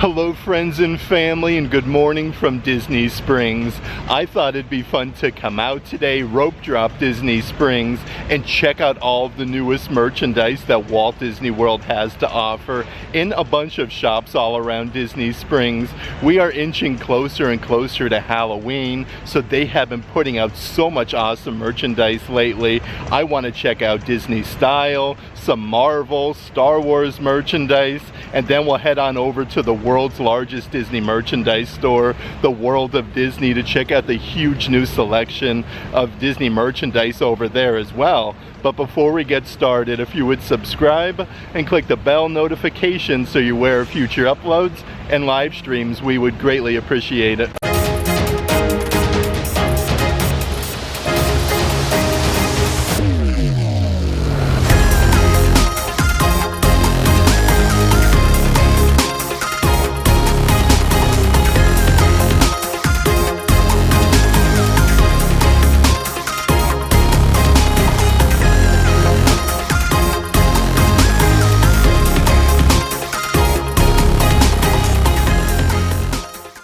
Hello friends and family, and good morning from Disney Springs. I thought it'd be fun to come out today, rope drop Disney Springs, and check out all of the newest merchandise that Walt Disney World has to offer in a bunch of shops all around Disney Springs. We are inching closer and closer to Halloween, so they have been putting out so much awesome merchandise lately. I want to check out Disney Style, some Marvel, Star Wars merchandise, and then we'll head on over to the world's largest Disney merchandise store, the World of Disney, to check out the huge new selection of Disney merchandise over there as well. But before we get started, if you would subscribe and click the bell notification so you're aware of future uploads and live streams, we would greatly appreciate it.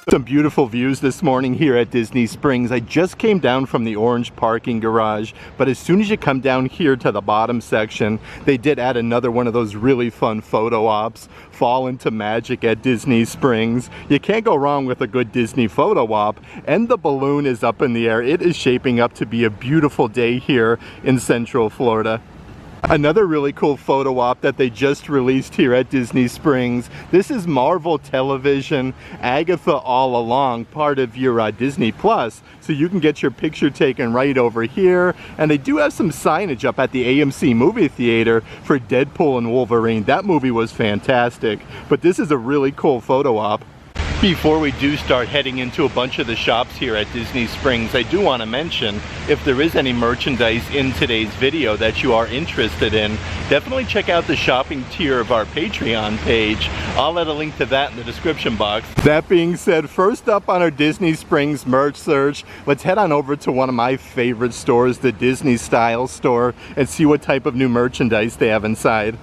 Some beautiful views this morning here at Disney Springs. I just came down from the orange parking garage, but as soon as you come down here to the bottom section, they did add another one of those really fun photo ops, Fall into Magic at Disney Springs. You can't go wrong with a good Disney photo op, and the balloon is up in the air. It is shaping up to be a beautiful day here in Central Florida. Another really cool photo op that they just released here at Disney Springs. This is Marvel Television, Agatha All Along, part of your Disney Plus. So you can get your picture taken right over here. And they do have some signage up at the AMC movie theater for Deadpool and Wolverine. That movie was fantastic. But this is a really cool photo op. Before we do start heading into a bunch of the shops here at Disney Springs, I do want to mention, if there is any merchandise in today's video that you are interested in, definitely check out the shopping tier of our Patreon page. I'll add a link to that in the description box. That being said, first up on our Disney Springs merch search, let's head on over to one of my favorite stores, the Disney Style store, and see what type of new merchandise they have inside.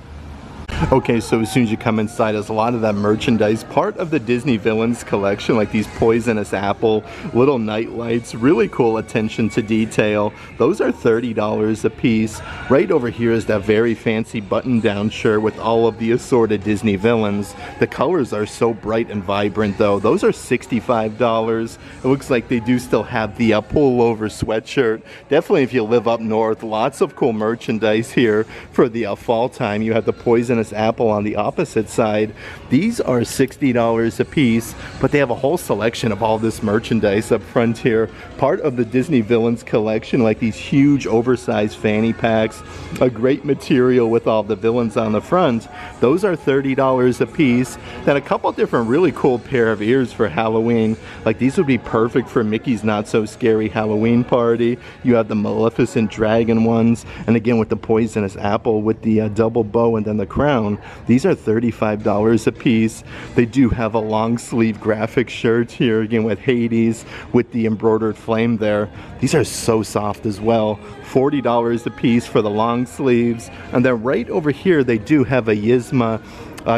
Okay, so as soon as you come inside, there's a lot of that merchandise, part of the Disney Villains collection, like these poisonous apple, little night lights, really cool attention to detail. Those are $30 a piece. Right over here is that very fancy button-down shirt with all of the assorted Disney villains. The colors are so bright and vibrant though. Those are $65. It looks like they do still have the pullover sweatshirt. Definitely if you live up north, lots of cool merchandise here for the fall time. You have the poisonous apple on the opposite side. These are $60 a piece, but they have a whole selection of all this merchandise up front here. Part of the Disney Villains collection, like these huge oversized fanny packs, a great material with all the villains on the front. Those are $30 a piece. Then a couple different really cool pair of ears for Halloween. Like these would be perfect for Mickey's Not So Scary Halloween Party. You have the Maleficent Dragon ones, and again with the poisonous apple with the double bow and then the crown. These are $35 a piece. They do have a long sleeve graphic shirt here, again with Hades with the embroidered flame there. These are so soft as well. $40 a piece for the long sleeves. And then right over here they do have a Yzma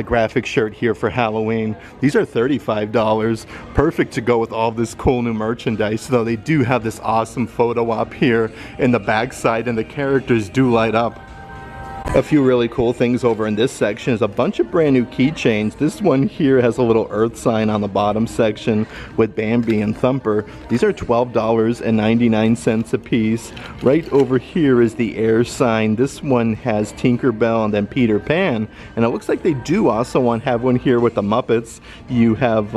graphic shirt here for Halloween. These are $35. Perfect to go with all this cool new merchandise, though they do have this awesome photo op here in the backside, and the characters do light up. A few really cool things over in this section is a bunch of brand new keychains. This one here has a little earth sign on the bottom section with Bambi and Thumper. These are $12.99 a piece. Right over here is the air sign. This one has Tinkerbell and then Peter Pan. And it looks like they do also have one here with the Muppets. You have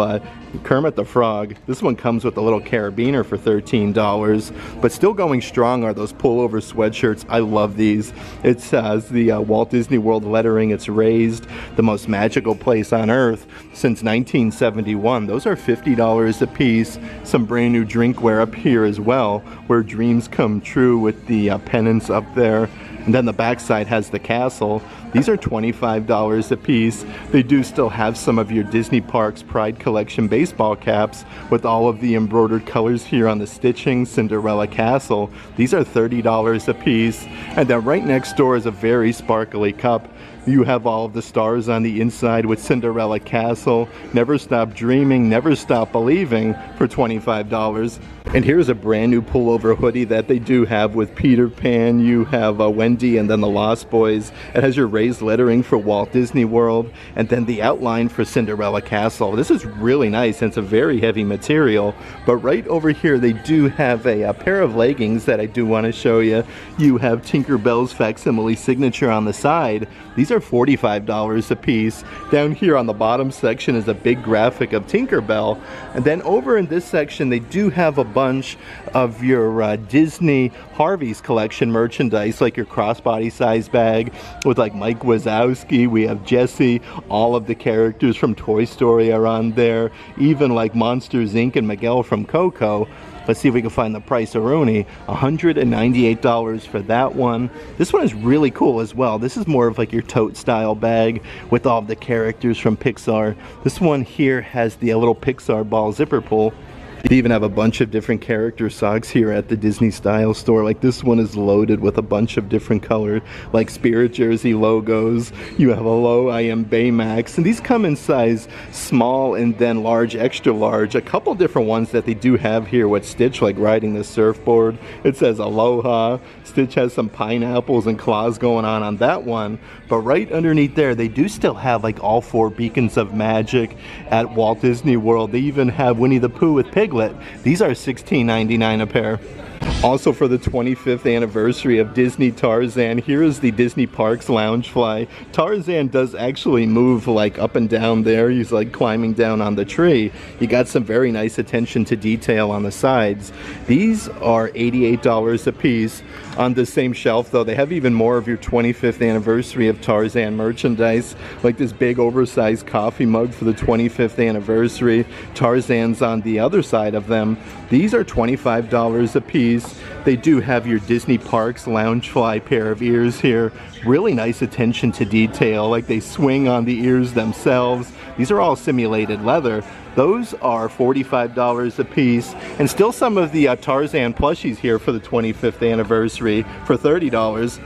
Kermit the Frog. This one comes with a little carabiner for $13. But still going strong are those pullover sweatshirts. I love these. It says the Walt Disney World lettering. It's raised, the most magical place on earth since 1971. Those are $50 a piece. Some brand new drinkware up here as well, where dreams come true with the pennants up there. And then the backside has the castle. These are $25 a piece. They do still have some of your Disney Parks Pride Collection baseball caps with all of the embroidered colors here on the stitching, Cinderella Castle. These are $30 a piece. And then right next door is a very sparkly cup. You have all of the stars on the inside with Cinderella Castle, Never Stop Dreaming, Never Stop Believing for $25. And here's a brand new pullover hoodie that they do have with Peter Pan. You have Wendy and then the Lost Boys. It has your raised lettering for Walt Disney World and then the outline for Cinderella Castle. This is really nice and it's a very heavy material. But right over here they do have a pair of leggings that I do want to show you. You have Tinkerbell's facsimile signature on the side. These are $45 a piece. Down here on the bottom section is a big graphic of Tinkerbell. And then over in this section they do have a bunch of your Disney Harvey's collection merchandise, like your crossbody size bag with like Mike Wazowski. We have Jessie. All of the characters from Toy Story are on there. Even like Monsters Inc. and Miguel from Coco. Let's see if we can find the price-a-roni. $198 for that one. This one is really cool as well. This is more of like your tote style bag with all of the characters from Pixar. This one here has the little Pixar ball zipper pull. They even have a bunch of different character socks here at the Disney Style Store. Like this one is loaded with a bunch of different colored, like Spirit Jersey logos. You have a low I Am Baymax, and these come in size small and then large, extra large. A couple different ones that they do have here with Stitch, like riding the surfboard. It says Aloha. Stitch has some pineapples and claws going on that one. But right underneath there, they do still have like all 4 beacons of magic at Walt Disney World. They even have Winnie the Pooh with Piglet. These are $16.99 a pair. Also for the 25th anniversary of Disney Tarzan, here is the Disney Parks Loungefly. Tarzan does actually move like up and down there. He's like climbing down on the tree. You got some very nice attention to detail on the sides. These are $88 a piece. On the same shelf though, they have even more of your 25th anniversary of Tarzan merchandise, like this big oversized coffee mug for the 25th anniversary. Tarzan's on the other side of them. These are $25 a piece. They do have your Disney Parks Loungefly pair of ears here. Really nice attention to detail, like they swing on the ears themselves. These are all simulated leather. Those are $45 a piece, and still some of the Tarzan plushies here for the 25th anniversary for $30.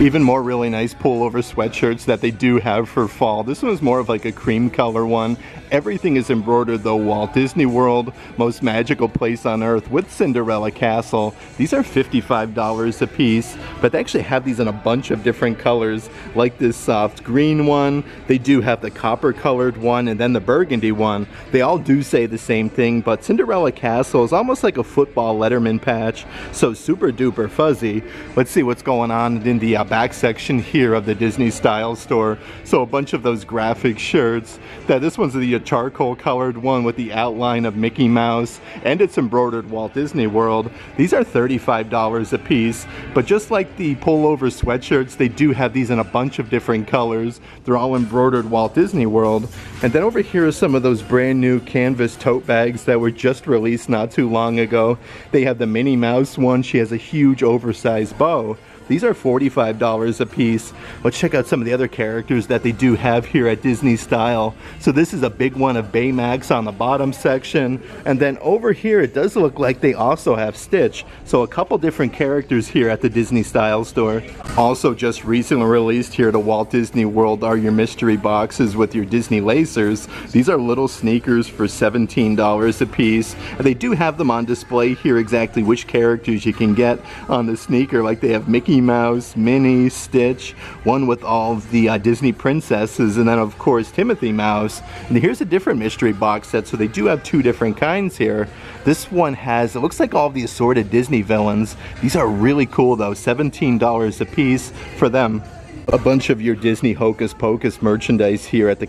Even more really nice pullover sweatshirts that they do have for fall. This one is more of like a cream color one. Everything is embroidered though. Walt Disney World, most magical place on earth with Cinderella Castle. These are $55 a piece, but they actually have these in a bunch of different colors, like this soft green one. They do have the copper colored one and then the burgundy one. They all do say the same thing, but Cinderella Castle is almost like a football Letterman patch, so super duper fuzzy. Let's see what's going on in the back section here of the Disney Style Store. So a bunch of those graphic shirts. This one's the charcoal colored one with the outline of Mickey Mouse, and it's embroidered Walt Disney World. These are $35 a piece, but just like the pullover sweatshirts, they do have these in a bunch of different colors. They're all embroidered Walt Disney World. And then over here are some of those brand new canvas tote bags that were just released not too long ago. They have the Minnie Mouse one. She has a huge oversized bow. These are $45 a piece. Let's check out some of the other characters that they do have here at Disney Style. So this is a big one of Baymax on the bottom section. And then over here, it does look like they also have Stitch. So a couple different characters here at the Disney Style Store. Also just recently released here to Walt Disney World are your mystery boxes with your Disney lasers. These are little sneakers for $17 a piece. And they do have them on display here exactly which characters you can get on the sneaker. Like they have Mickey Mouse, Minnie, Stitch, one with all of the Disney princesses, and then of course Timothy Mouse. And here's a different mystery box set, so they do have 2 different kinds here. This one has, it looks like all of the assorted Disney villains. These are really cool though, $17 a piece for them. A bunch of your Disney Hocus Pocus merchandise here at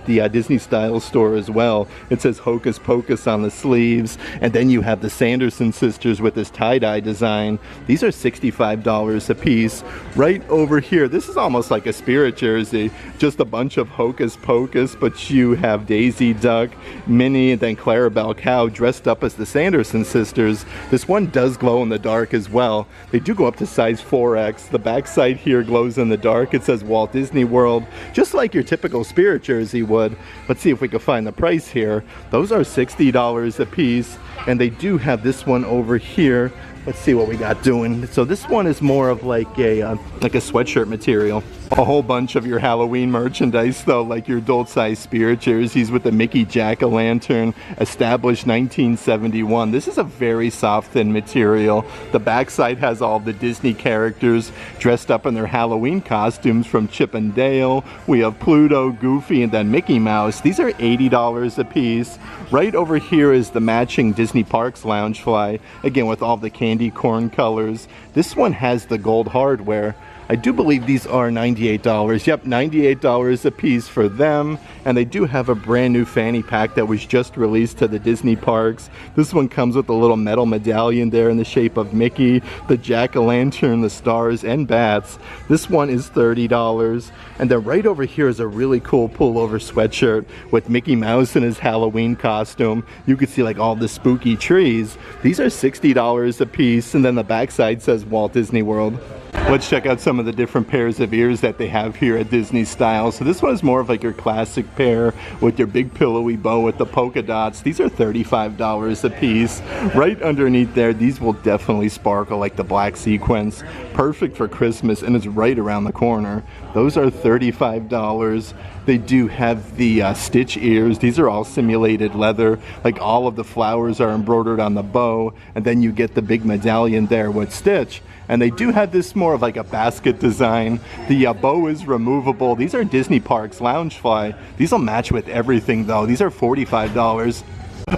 the Disney Style Store as well. It says Hocus Pocus on the sleeves, and then you have the Sanderson sisters with this tie-dye design. These are $65 a piece. Right over here, this is almost like a Spirit jersey, just a bunch of Hocus Pocus, but you have Daisy Duck, Minnie, and then Clarabelle Cow dressed up as the Sanderson sisters. This one does glow in the dark as well. They do go up to size 4X. The back side here glows in the dark. It says Walt Disney World, just like your typical Spirit jersey would. Let's see if we can find the price here. Those are $60 a piece, and they do have this one over here. Let's see what we got doing. So this one is more of like a sweatshirt material. A whole bunch of your Halloween merchandise though, like your adult-sized spirit jerseys with the Mickey Jack-o'-lantern, established 1971. This is a very soft, thin material. The backside has all the Disney characters dressed up in their Halloween costumes from Chip and Dale. We have Pluto, Goofy, and then Mickey Mouse. These are $80 a piece. Right over here is the matching Disney Parks Loungefly, again with all the candy corn colors. This one has the gold hardware. I do believe these are $98. Yep, $98 a piece for them. And they do have a brand new fanny pack that was just released to the Disney parks. This one comes with a little metal medallion there in the shape of Mickey, the jack-o'-lantern, the stars, and bats. This one is $30. And then right over here is a really cool pullover sweatshirt with Mickey Mouse in his Halloween costume. You can see like all the spooky trees. These are $60 a piece. And then the backside says Walt Disney World. Let's check out some of the different pairs of ears that they have here at Disney Style. So this one is more of like your classic pair with your big pillowy bow with the polka dots. These are $35 a piece. Right underneath there, these will definitely sparkle like the black sequins. Perfect for Christmas, and it's right around the corner. Those are $35. They do have the stitch ears. These are all simulated leather. Like all of the flowers are embroidered on the bow, and then you get the big medallion there with stitch. And they do have this more of like a basket design. The bow is removable. These are Disney Parks Loungefly. These will match with everything though. These are $45.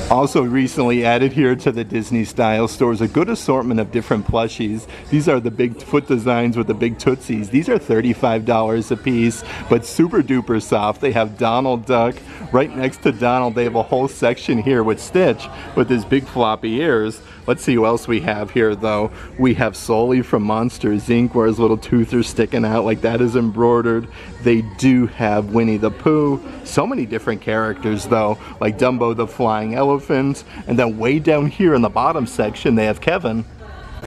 Also recently added here to the Disney Style store is a good assortment of different plushies. These are the big foot designs with the big tootsies. These are $35 a piece, but super duper soft. They have Donald Duck. Right next to Donald, they have a whole section here with Stitch with his big floppy ears. Let's see who else we have here though. We have Sully from Monsters Inc. where his little tooth are sticking out like that is embroidered. They do have Winnie the Pooh. So many different characters though, like Dumbo the Flying Elephant. And then way down here in the bottom section they have Kevin.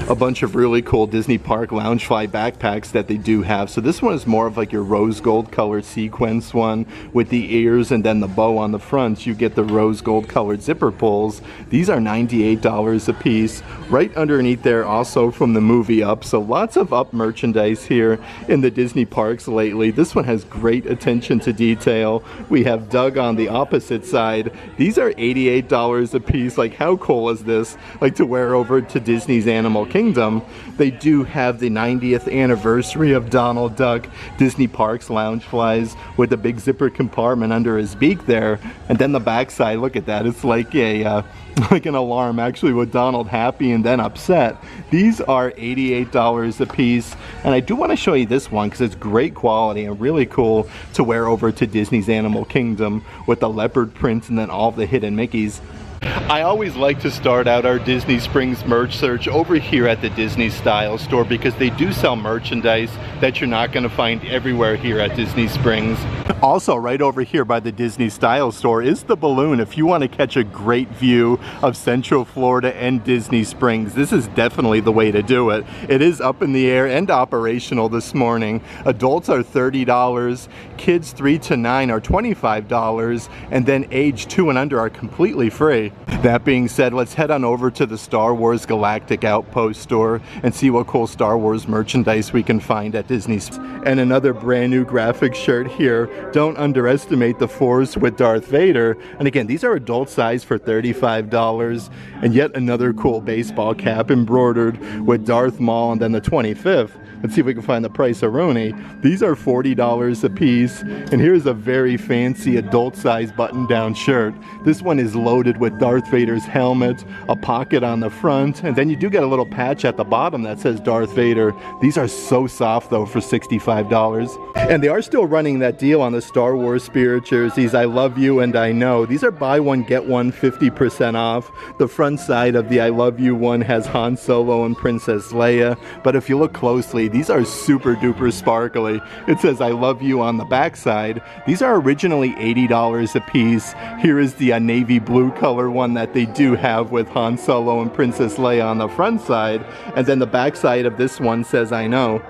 A bunch of really cool Disney Park Loungefly backpacks that they do have. So this one is more of like your rose gold colored sequence one with the ears and then the bow on the front. You get the rose gold colored zipper pulls. These are $98 a piece. Right underneath there also from the movie Up. So lots of Up merchandise here in the Disney parks lately. This one has great attention to detail. We have Doug on the opposite side. These are $88 a piece. Like how cool is this? Like to wear over to Disney's Animal Kingdom. They do have the 90th anniversary of Donald Duck Disney Parks Loungeflies with a big zipper compartment under his beak there. And then the backside, look at that. It's like a like an alarm actually with Donald happy and then upset. These are $88 a piece. And I do want to show you this one because it's great quality and really cool to wear over to Disney's Animal Kingdom with the leopard print and then all the hidden Mickeys. I always like to start out our Disney Springs merch search over here at the Disney Style store because they do sell merchandise that you're not going to find everywhere here at Disney Springs. Also, right over here by the Disney Style store is the balloon. If you want to catch a great view of Central Florida and Disney Springs, this is definitely the way to do it. It is up in the air and operational this morning. Adults are $30, kids 3 to 9 are $25, and then age 2 and under are completely free. That being said, let's head on over to the Star Wars Galactic Outpost store and see what cool Star Wars merchandise we can find at Disney. And another brand new graphic shirt here. Don't underestimate the Force with Darth Vader. And again, these are adult size for $35. And yet another cool baseball cap embroidered with Darth Maul and then the 25th. Let's see if we can find the price of Rooney. These are $40 a piece. And here's a very fancy adult size button down shirt. This one is loaded with Darth Vader's helmet, a pocket on the front, and then you do get a little patch at the bottom that says Darth Vader. These are so soft though for $65. And they are still running that deal on the Star Wars Spirit jerseys, I Love You and I Know. These are buy one, get one 50% off. The front side of the I Love You one has Han Solo and Princess Leia, but if you look closely, these are super duper sparkly. It says I Love You on the back side. These are originally $80 a piece. Here is the navy blue color one that they do have with Han Solo and Princess Leia on the front side, and then the back side of this one says I Know.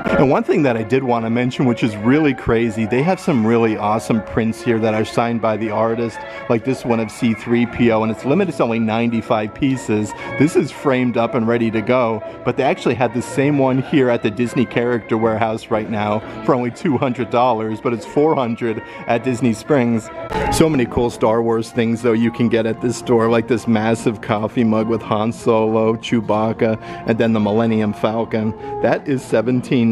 And one thing that I did want to mention, which is really crazy, they have some really awesome prints here that are signed by the artist, like this one of C-3PO, and it's limited to only 95 pieces. This is framed up and ready to go, but they actually had the same one here at the Disney Character Warehouse right now for only $200, but it's $400 at Disney Springs. So many cool Star Wars things though you can get at this store, like this massive coffee mug with Han Solo, Chewbacca, and then the Millennium Falcon. That is $17.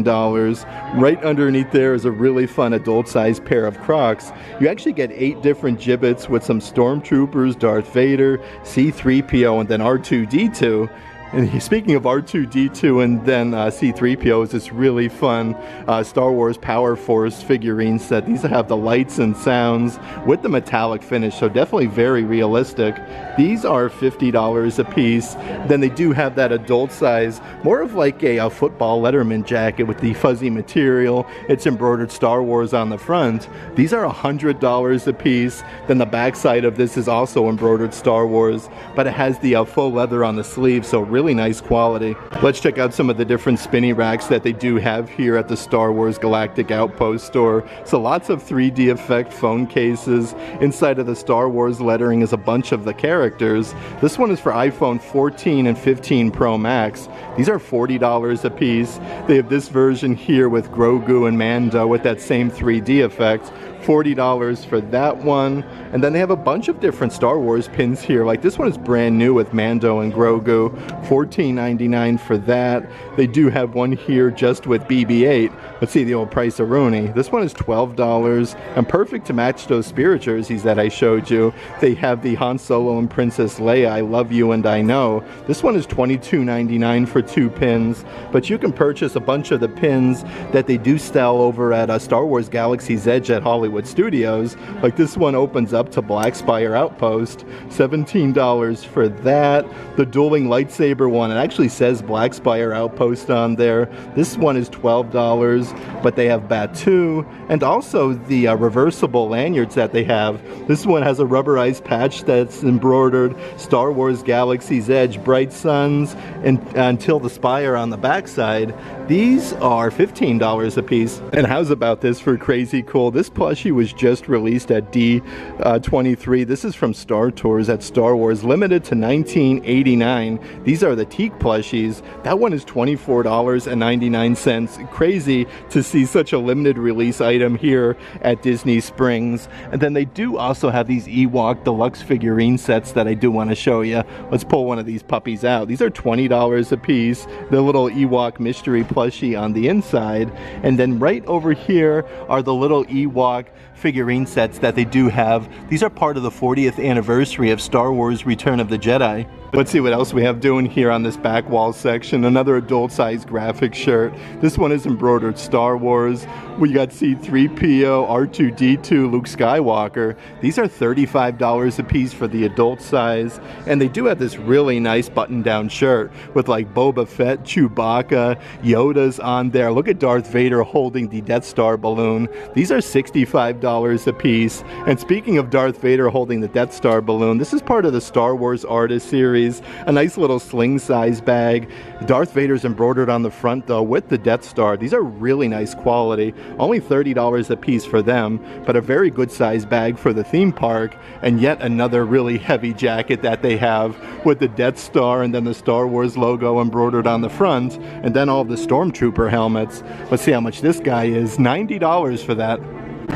Right underneath there is a really fun adult-sized pair of Crocs. You actually get 8 different gibbets with some Stormtroopers, Darth Vader, C-3PO, and then R2-D2. And speaking of R2-D2 and then C-3PO, is this really fun Star Wars Power Force figurine set. These have the lights and sounds with the metallic finish, so definitely very realistic. These are $50 a piece. Then they do have that adult size, more of like a football Letterman jacket with the fuzzy material. It's embroidered Star Wars on the front. These are $100 a piece. Then the back side of this is also embroidered Star Wars, but it has the faux leather on the sleeve, so really nice quality. Let's check out some of the different spinny racks that they do have here at the Star Wars Galactic Outpost store. So lots of 3D effect phone cases. Inside of the Star Wars lettering is a bunch of the characters. This one is for iPhone 14 and 15 Pro Max. These are $40 a piece. They have this version here with Grogu and Mando with that same 3D effect. $40 for that one. And then they have a bunch of different Star Wars pins here. Like this one is brand new with Mando and Grogu. $14.99 for that. They do have one here just with BB-8. Let's see the old price of Rooney. This one is $12 and perfect to match those Spirit jerseys that I showed you. They have the Han Solo and Princess Leia, I Love You and I Know. This one is $22.99 for 2 pins, but you can purchase a bunch of the pins that they do sell over at Star Wars Galaxy's Edge at Hollywood Studios. Like this one opens up to Black Spire Outpost, $17 for that. The dueling lightsaber one, it actually says Black Spire Outpost on there. This one is $12, but they have Batu, and also the reversible lanyards that they have. This one has a rubberized patch that's embroidered Star Wars Galaxy's Edge, Bright Suns, and Until the Spire on the backside. These are $15 a piece. And how's about this for crazy cool? This plushie was just released at D23. This is from Star Tours at Star Wars, limited to $19.89. These are the teak plushies. That one is $24.99. Crazy to see such a limited release item here at Disney Springs. And then they do also have these Ewok deluxe figurine sets that I do want to show you. Let's pull one of these puppies out. These are $20 a piece. The little Ewok mystery plushie on the inside. And then right over here are the little Ewok figurine sets that they do have. These are part of the 40th anniversary of Star Wars Return of the Jedi. Let's see what else we have doing here on this back wall section. Another adult-sized graphic shirt. This one is embroidered Star Wars. We got C-3PO, R2-D2, Luke Skywalker. These are $35 a piece for the adult size. And they do have this really nice button-down shirt with like Boba Fett, Chewbacca, Yoda's on there. Look at Darth Vader holding the Death Star balloon. These are $65 a piece. And speaking of Darth Vader holding the Death Star balloon, this is part of the Star Wars Artist Series. A nice little sling size bag. Darth Vader's embroidered on the front though with the Death Star. These are really nice quality. Only $30 a piece for them, but a very good size bag for the theme park. And yet another really heavy jacket that they have with the Death Star and then the Star Wars logo embroidered on the front, and then all the Stormtrooper helmets. Let's see how much this guy is. $90 for that.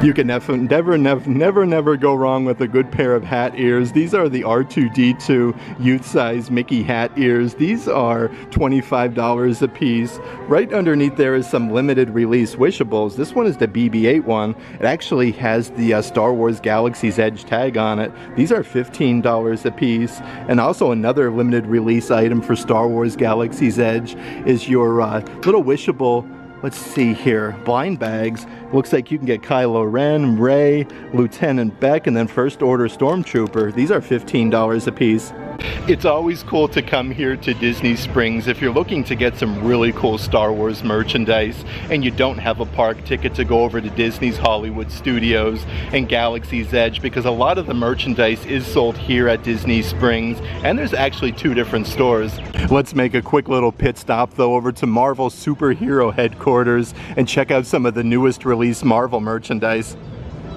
You can never go wrong with a good pair of hat ears. These are the R2-D2 youth size Mickey hat ears. These are $25 a piece. Right underneath there is some limited release wishables. This one is the BB-8 one. It actually has the Star Wars Galaxy's Edge tag on it. These are $15 a piece. And also another limited release item for Star Wars Galaxy's Edge is your little wishable, let's see here, blind bags. Looks like you can get Kylo Ren, Rey, Lieutenant Beck, and then First Order Stormtrooper. These are $15 a piece. It's always cool to come here to Disney Springs if you're looking to get some really cool Star Wars merchandise and you don't have a park ticket to go over to Disney's Hollywood Studios and Galaxy's Edge, because a lot of the merchandise is sold here at Disney Springs, and there's actually 2 different stores. Let's make a quick little pit stop though over to Marvel Superhero Headquarters and check out some of the newest release Marvel merchandise.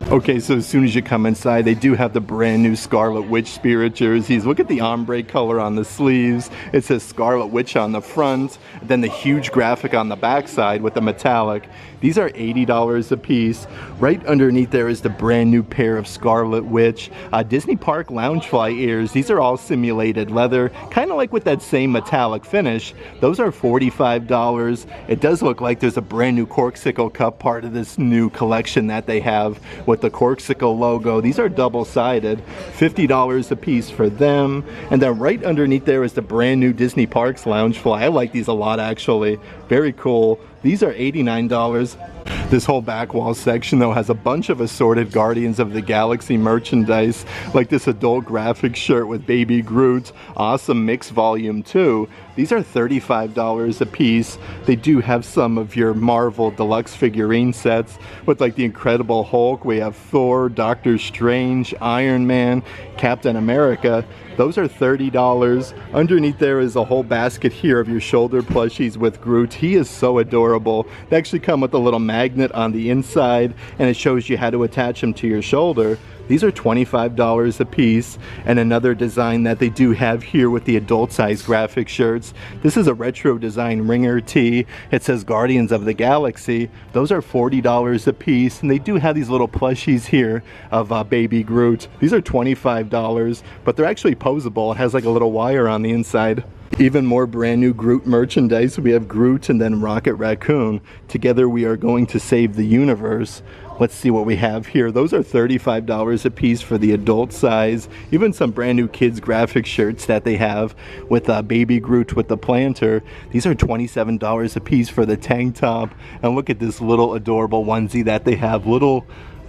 Okay, so as soon as you come inside, they do have the brand new Scarlet Witch Spirit jerseys. Look at the ombre color on the sleeves. It says Scarlet Witch on the front, then the huge graphic on the back side with the metallic. These are $80 a piece. Right underneath there is the brand new pair of Scarlet Witch Disney Park Loungefly ears. These are all simulated leather, kind of like with that same metallic finish. Those are $45. It does look like there's a brand new Corksicle cup, part of this new collection that they have with the Corksicle logo. These are double-sided, $50 a piece for them. And then right underneath there is the brand new Disney Parks Loungefly. I like these a lot, actually. Very cool. These are $89. This whole back wall section though has a bunch of assorted Guardians of the Galaxy merchandise, like this adult graphic shirt with Baby Groot, Awesome Mix Volume 2. These are $35 a piece. They do have some of your Marvel deluxe figurine sets with like the Incredible Hulk. We have Thor, Doctor Strange, Iron Man, Captain America. Those are $30. Underneath there is a whole basket here of your shoulder plushies with Groot. He is so adorable. They actually come with a little magnet on the inside, and it shows you how to attach them to your shoulder. These are $25 a piece. And another design that they do have here with the adult size graphic shirts. This is a retro design ringer tee. It says Guardians of the Galaxy. Those are $40 a piece. And they do have these little plushies here of Baby Groot. These are $25, but they're actually posable. It has like a little wire on the inside. Even more brand new Groot merchandise. We have Groot and then Rocket Raccoon. Together we are going to save the universe. Let's see what we have here. Those are $35 a piece for the adult size. Even some brand new kids graphic shirts that they have with Baby Groot with the planter. These are $27 a piece for the tank top. And look at this little adorable onesie that they have.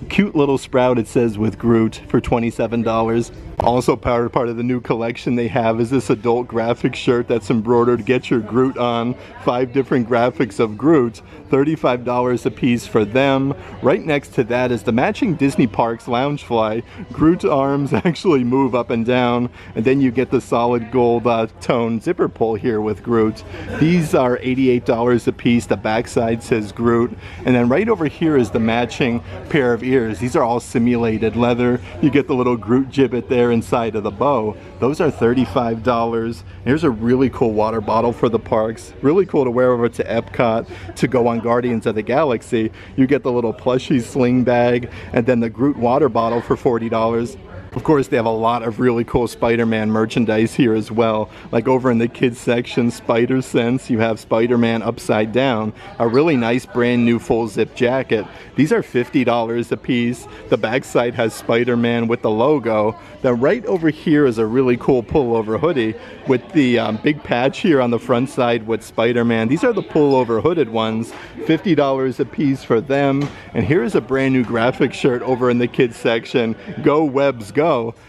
Cute little sprout, it says, with Groot for $27. Also part of the new collection they have is this adult graphic shirt that's embroidered Get Your Groot On. 5 different graphics of Groot. $35 a piece for them. Right next to that is the matching Disney Parks Loungefly. Groot's arms actually move up and down, and then you get the solid gold tone zipper pull here with Groot. These are $88 a piece. The backside says Groot. And then right over here is the matching pair of ears. These are all simulated leather. You get the little Groot gibbet there inside of the bow. Those are $35. Here's a really cool water bottle for the parks. Really cool to wear over to Epcot to go on Guardians of the Galaxy. You get the little plushie sling bag and then the Groot water bottle for $40. Of course, they have a lot of really cool Spider-Man merchandise here as well. Like over in the kids section, Spider Sense, you have Spider-Man upside down. A really nice brand new full zip jacket. These are $50 a piece. The backside has Spider-Man with the logo. Then right over here is a really cool pullover hoodie with the big patch here on the front side with Spider-Man. These are the pullover hooded ones. $50 a piece for them. And here's a brand new graphic shirt over in the kids section. Go Webs Go.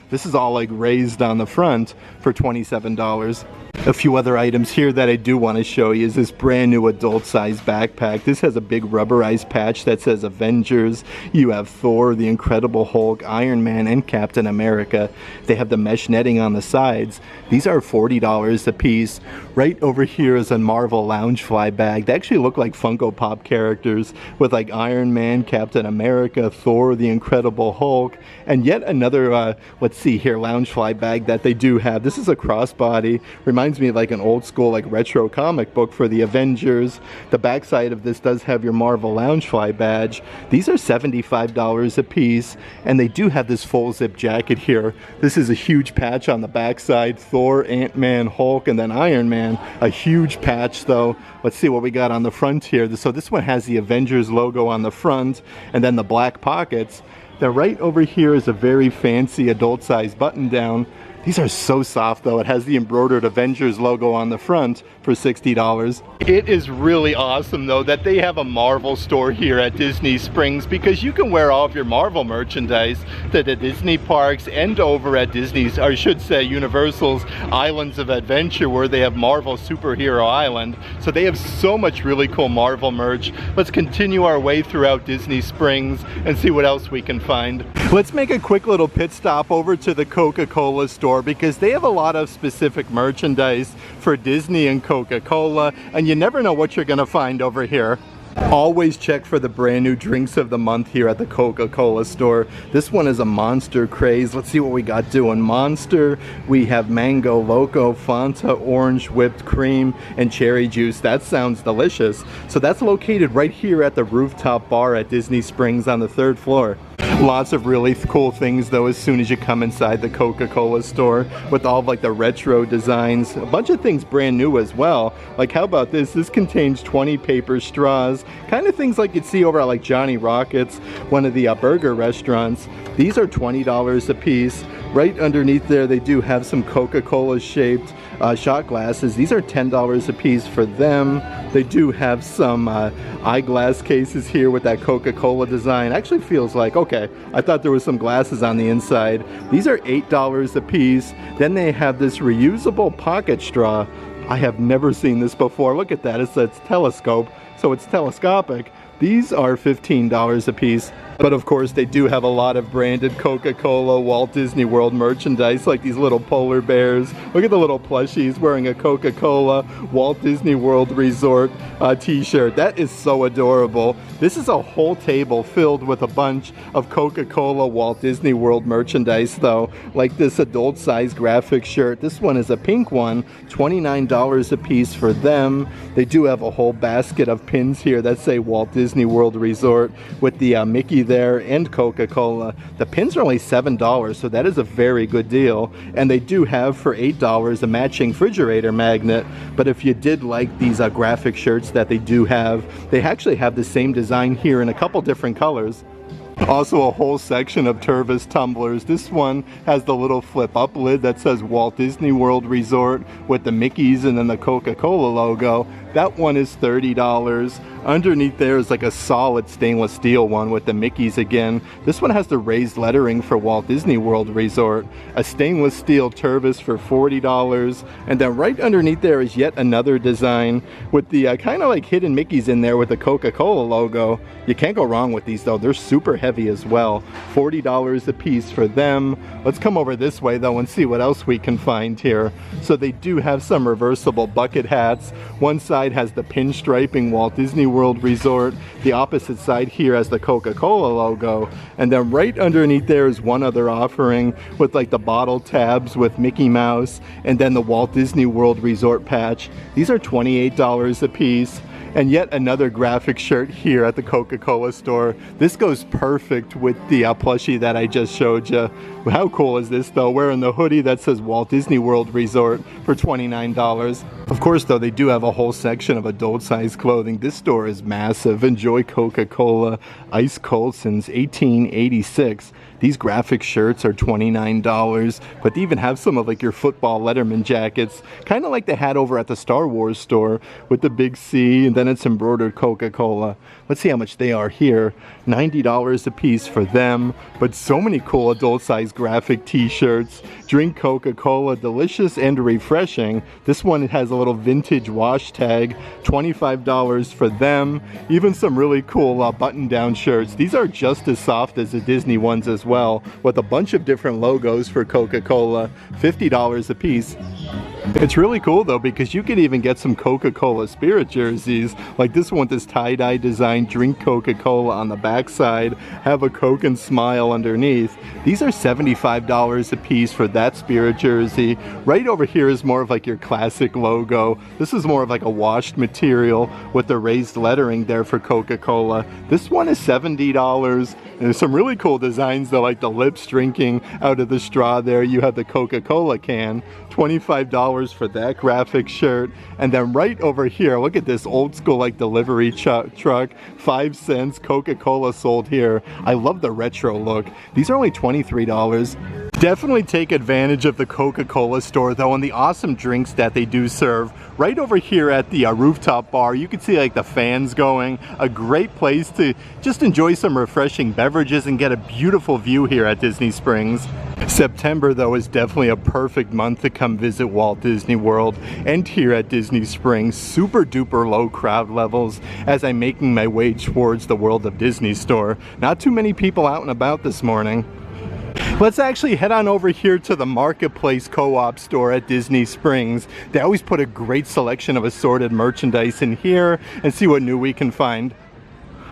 This is all like raised on the front for $27. A few other items here that I do want to show you is this brand new adult size backpack. This has a big rubberized patch that says Avengers. You have Thor, the Incredible Hulk, Iron Man, and Captain America. They have the mesh netting on the sides. These are $40 a piece. Right over here is a Marvel Loungefly bag. They actually look like Funko Pop characters with like Iron Man, Captain America, Thor, the Incredible Hulk, and yet another, let's see here, Loungefly bag that they do have. This is a crossbody. Reminds me of like an old school like retro comic book for the Avengers. The backside of this does have your Marvel Loungefly badge. These are $75 a piece, and they do have this full zip jacket here. This is a huge patch on the backside. Thor, Ant-Man, Hulk, and then Iron Man. A huge patch though. Let's see what we got on the front here. So this one has the Avengers logo on the front and then the black pockets. Then right over here is a very fancy adult size button down. These are so soft though. It has the embroidered Avengers logo on the front for $60. It is really awesome though that they have a Marvel store here at Disney Springs, because you can wear all of your Marvel merchandise to the Disney parks and over at Disney's, or I should say Universal's Islands of Adventure, where they have Marvel Superhero Island. So they have so much really cool Marvel merch. Let's continue our way throughout Disney Springs and see what else we can find. Let's make a quick little pit stop over to the Coca-Cola store, because they have a lot of specific merchandise for Disney and Coca-Cola, and you never know what you're gonna find over here. Always check for the brand new drinks of the month here at the Coca-Cola store. This one is a Monster Craze. Let's see what we got doing. Monster, we have Mango Loco, Fanta, Orange, Whipped Cream, and Cherry Juice. That sounds delicious. So that's located right here at the rooftop bar at Disney Springs on the 3rd floor. Lots of really cool things though as soon as you come inside the Coca-Cola store, with all of like the retro designs. A bunch of things brand new as well. Like how about this? This contains 20 paper straws. Kind of things like you'd see over at like Johnny Rockets, one of the burger restaurants. These are $20 a piece. Right underneath there they do have some Coca-Cola shaped shot glasses. These are $10 a piece for them. They do have some eyeglass cases here with that Coca-Cola design. Actually feels like, okay, I thought there was some glasses on the inside. These are $8 a piece. Then they have this reusable pocket straw. I have never seen this before. Look at that, it's telescope, so it's telescopic. These are $15 a piece. But of course they do have a lot of branded Coca-Cola Walt Disney World merchandise, like these little polar bears. Look at the little plushies wearing a Coca-Cola Walt Disney World Resort t-shirt. That is so adorable. This is a whole table filled with a bunch of Coca-Cola Walt Disney World merchandise though, like this adult size graphic shirt. This one is a pink one, $29 a piece for them. They do have a whole basket of pins here that say Walt Disney World Resort with the Mickey there and Coca-Cola. The pins are only $7, so that is a very good deal. And they do have for $8 a matching refrigerator magnet. But if you did like these graphic shirts that they do have, they actually have the same design here in a couple different colors. Also a whole section of Tervis tumblers. This one has the little flip up lid that says Walt Disney World Resort with the Mickeys and then the Coca-Cola logo. That one is $30. Underneath there is like a solid stainless steel one with the Mickeys again. This one has the raised lettering for Walt Disney World Resort. A stainless steel Tervis for $40. And then right underneath there is yet another design with the kind of like hidden Mickeys in there with the Coca-Cola logo. You can't go wrong with these though. They're super heavy as well. $40 a piece for them. Let's come over this way though and see what else we can find here. So they do have some reversible bucket hats. One side has the pinstriping Walt Disney World Resort. The opposite side here has the Coca-Cola logo. And then right underneath there is one other offering with like the bottle tabs with Mickey Mouse and then the Walt Disney World Resort patch. These are $28 a piece. And yet another graphic shirt here at the Coca-Cola store. This goes perfect with the plushie that I just showed you. How cool is this though? Wearing the hoodie that says Walt Disney World Resort for $29. Of course though, they do have a whole section of adult size clothing. This store is massive. Enjoy Coca-Cola ice cold since 1886. These graphic shirts are $29, but they even have some of like your football Letterman jackets, kind of like they had over at the Star Wars store with the big C, and then it's embroidered Coca-Cola. Let's see how much they are here. $90 a piece for them, but so many cool adult size graphic t-shirts. Drink Coca-Cola, delicious and refreshing. This one has a little vintage wash tag, $25 for them. Even some really cool button-down shirts. These are just as soft as the Disney ones as well, with a bunch of different logos for Coca-Cola, $50 a piece. It's really cool though, because you can even get some Coca-Cola Spirit jerseys, like this one, this tie-dye design, drink Coca-Cola on the backside, have a Coke and smile underneath. These are $75 a piece for that Spirit jersey. Right over here is more of like your classic logo. This is more of like a washed material with the raised lettering there for Coca-Cola. This one is $70. And there's some really cool designs though, like the lips drinking out of the straw there. You have the Coca-Cola can, $25 for that graphic shirt. And then right over here, look at this old school like delivery truck, 5 cents, Coca-Cola sold here. I love the retro look. These are only $23. Definitely take advantage of the Coca-Cola store though, and the awesome drinks that they do serve. Right over here at the rooftop bar, you can see like the fans going. A great place to just enjoy some refreshing beverages and get a beautiful view here at Disney Springs. September though is definitely a perfect month to come visit Walt Disney World, and here at Disney Springs, super duper low crowd levels as I'm making my way towards the World of Disney store. Not too many people out and about this morning. Let's actually head on over here to the Marketplace Co-op store at Disney Springs. They always put a great selection of assorted merchandise in here and see what new we can find.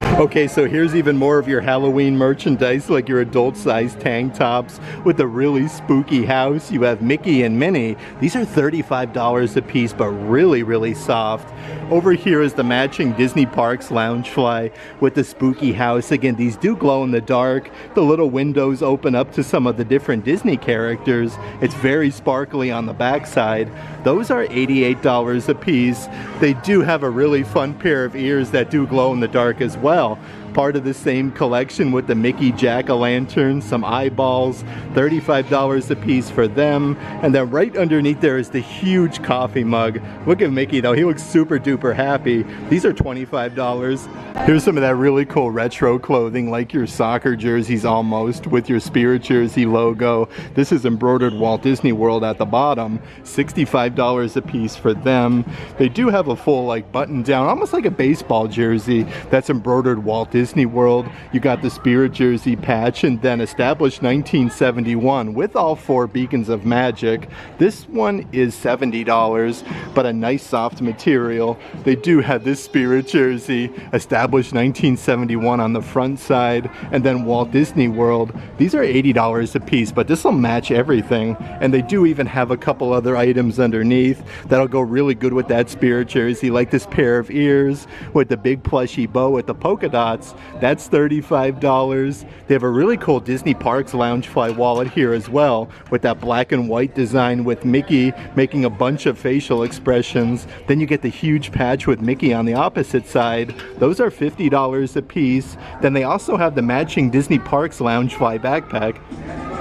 Okay, so here's even more of your Halloween merchandise, like your adult-sized tank tops with a really spooky house. You have Mickey and Minnie. These are $35 a piece, but really soft. Over here is the matching Disney Parks Loungefly with the spooky house. Again, these do glow in the dark. The little windows open up to some of the different Disney characters. It's very sparkly on the backside. Those are $88 a piece. They do have a really fun pair of ears that do glow in the dark as well. Part of the same collection with the Mickey jack-o'-lantern, some eyeballs, $35 a piece for them. And then right underneath there is the huge coffee mug. Look at Mickey though, he looks super duper happy. These are $25. Here's some of that really cool retro clothing, like your soccer jerseys almost, with your Spirit jersey logo. This is embroidered Walt Disney World at the bottom, $65 a piece for them. They do have a full like button down, almost like a baseball jersey that's embroidered Walt Disney World. You got the Spirit jersey patch, and then established 1971 with all 4 beacons of magic. This one is $70, but a nice soft material. They do have this Spirit jersey, established 1971 on the front side, and then Walt Disney World. These are $80 a piece, but this will match everything. And they do even have a couple other items underneath that'll go really good with that Spirit jersey, like this pair of ears with the big plushy bow with the polka dots. That's $35. They have a really cool Disney Parks Loungefly wallet here as well, with that black and white design with Mickey making a bunch of facial expressions. Then you get the huge patch with Mickey on the opposite side. Those are $50 a piece. Then they also have the matching Disney Parks Loungefly backpack.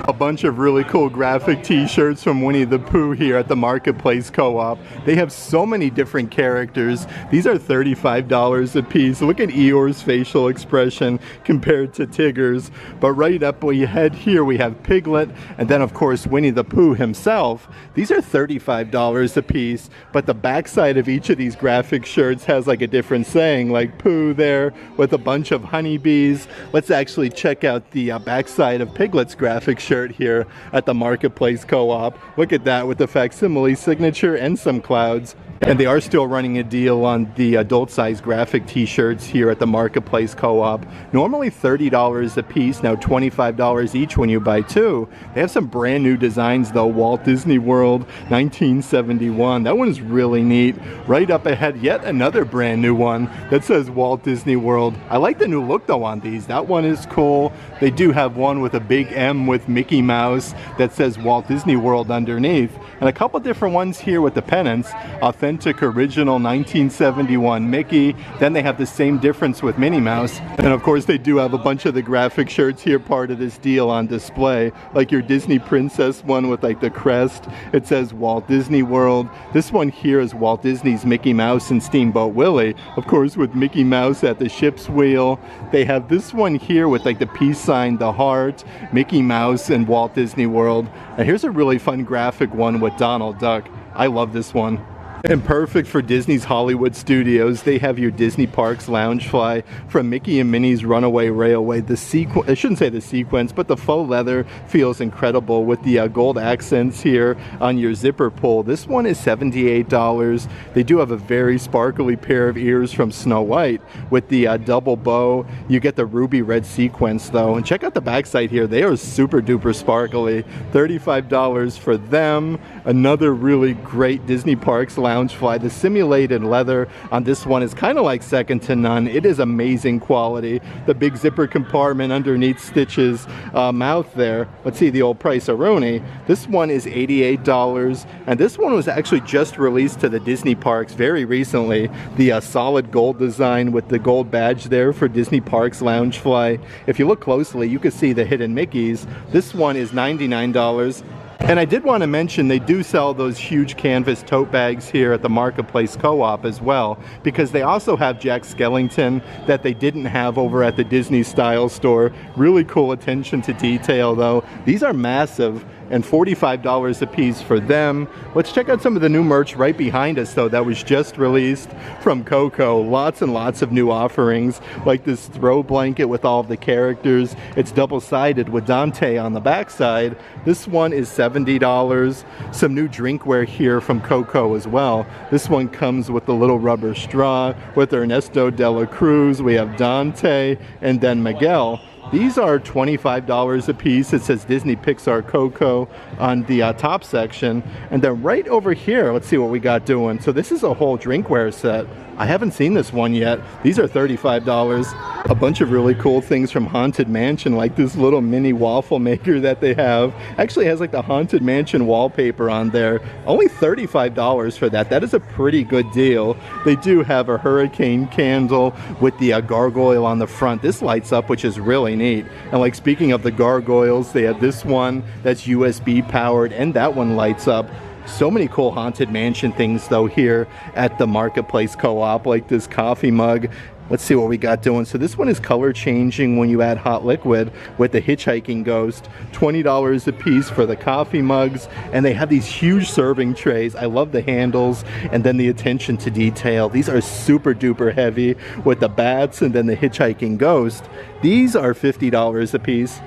A bunch of really cool graphic t-shirts from Winnie the Pooh here at the Marketplace Co-op. They have so many different characters. These are $35 a piece. Look at Eeyore's facial expression compared to Tigger's. But right up we head here, we have Piglet, and then of course Winnie the Pooh himself. These are $35 a piece, but the backside of each of these graphic shirts has like a different saying, like Pooh there with a bunch of honeybees. Let's actually check out the backside of Piglet's graphic shirt here at the Marketplace Co-op. Look at that with the facsimile signature and some clouds. And they are still running a deal on the adult-size graphic t-shirts here at the Marketplace Co-op. Normally $30 a piece, now $25 each when you buy 2. They have some brand new designs though. Walt Disney World, 1971. That one is really neat. Right up ahead, yet another brand new one that says Walt Disney World. I like the new look though on these. That one is cool. They do have one with a big M with Mickey Mouse that says Walt Disney World underneath. And a couple different ones here with the pennants. Authentic original 1971 Mickey. Then they have the same difference with Minnie Mouse. And of course they do have a bunch of the graphic shirts here, part of this deal on display. Like your Disney Princess one with like the crest. It says Walt Disney World. This one here is Walt Disney's Mickey Mouse and Steamboat Willie. Of course with Mickey Mouse at the ship's wheel. They have this one here with like the peace sign, the heart, Mickey Mouse and Walt Disney World. And here's a really fun graphic one with Donald Duck. I love this one. And perfect for Disney's Hollywood Studios, they have your Disney Parks Loungefly from Mickey and Minnie's Runaway Railway. I shouldn't say the sequence, but the faux leather feels incredible with the gold accents here on your zipper pull. This one is $78. They do have a very sparkly pair of ears from Snow White with the double bow. You get the ruby red sequence though. And check out the backside here. They are super duper sparkly. $35 for them. Another really great Disney Parks Loungefly Loungefly. The simulated leather on this one is kind of like second to none. It is amazing quality. The big zipper compartment underneath Stitch's mouth there. Let's see the old price-a-roni. This one is $88, and this one was actually just released to the Disney parks very recently. The solid gold design with the gold badge there for Disney Parks Loungefly. If you look closely, you can see the hidden Mickeys. This one is $99. And I did want to mention they do sell those huge canvas tote bags here at the Marketplace Co-op as well, because they also have Jack Skellington that they didn't have over at the Disney Style store. Really cool attention to detail though. These are massive, and $45 a piece for them. Let's check out some of the new merch right behind us though that was just released from Coco. Lots and lots of new offerings, like this throw blanket with all of the characters. It's double-sided with Dante on the backside. This one is $70. Some new drinkware here from Coco as well. This one comes with the little rubber straw with Ernesto de la Cruz. We have Dante and then Miguel. These are $25 a piece. It says Disney Pixar Coco on the top section. And then right over here, let's see what we got doing. So this is a whole drinkware set. I haven't seen this one yet. These are $35. A bunch of really cool things from Haunted Mansion, like this little mini waffle maker that they have. Actually has like the Haunted Mansion wallpaper on there. Only $35 for that. That is a pretty good deal. They do have a hurricane candle with the gargoyle on the front. This lights up, which is really neat. And like speaking of the gargoyles, they have this one that's USB powered, and that one lights up. So many cool Haunted Mansion things though here at the Marketplace Co-op, like this coffee mug. Let's see what we got doing. So this one is color changing when you add hot liquid with the hitchhiking ghost. $20 a piece for the coffee mugs, and they have these huge serving trays. I love the handles and then the attention to detail. These are super duper heavy with the bats and then the hitchhiking ghost. These are $50 a piece.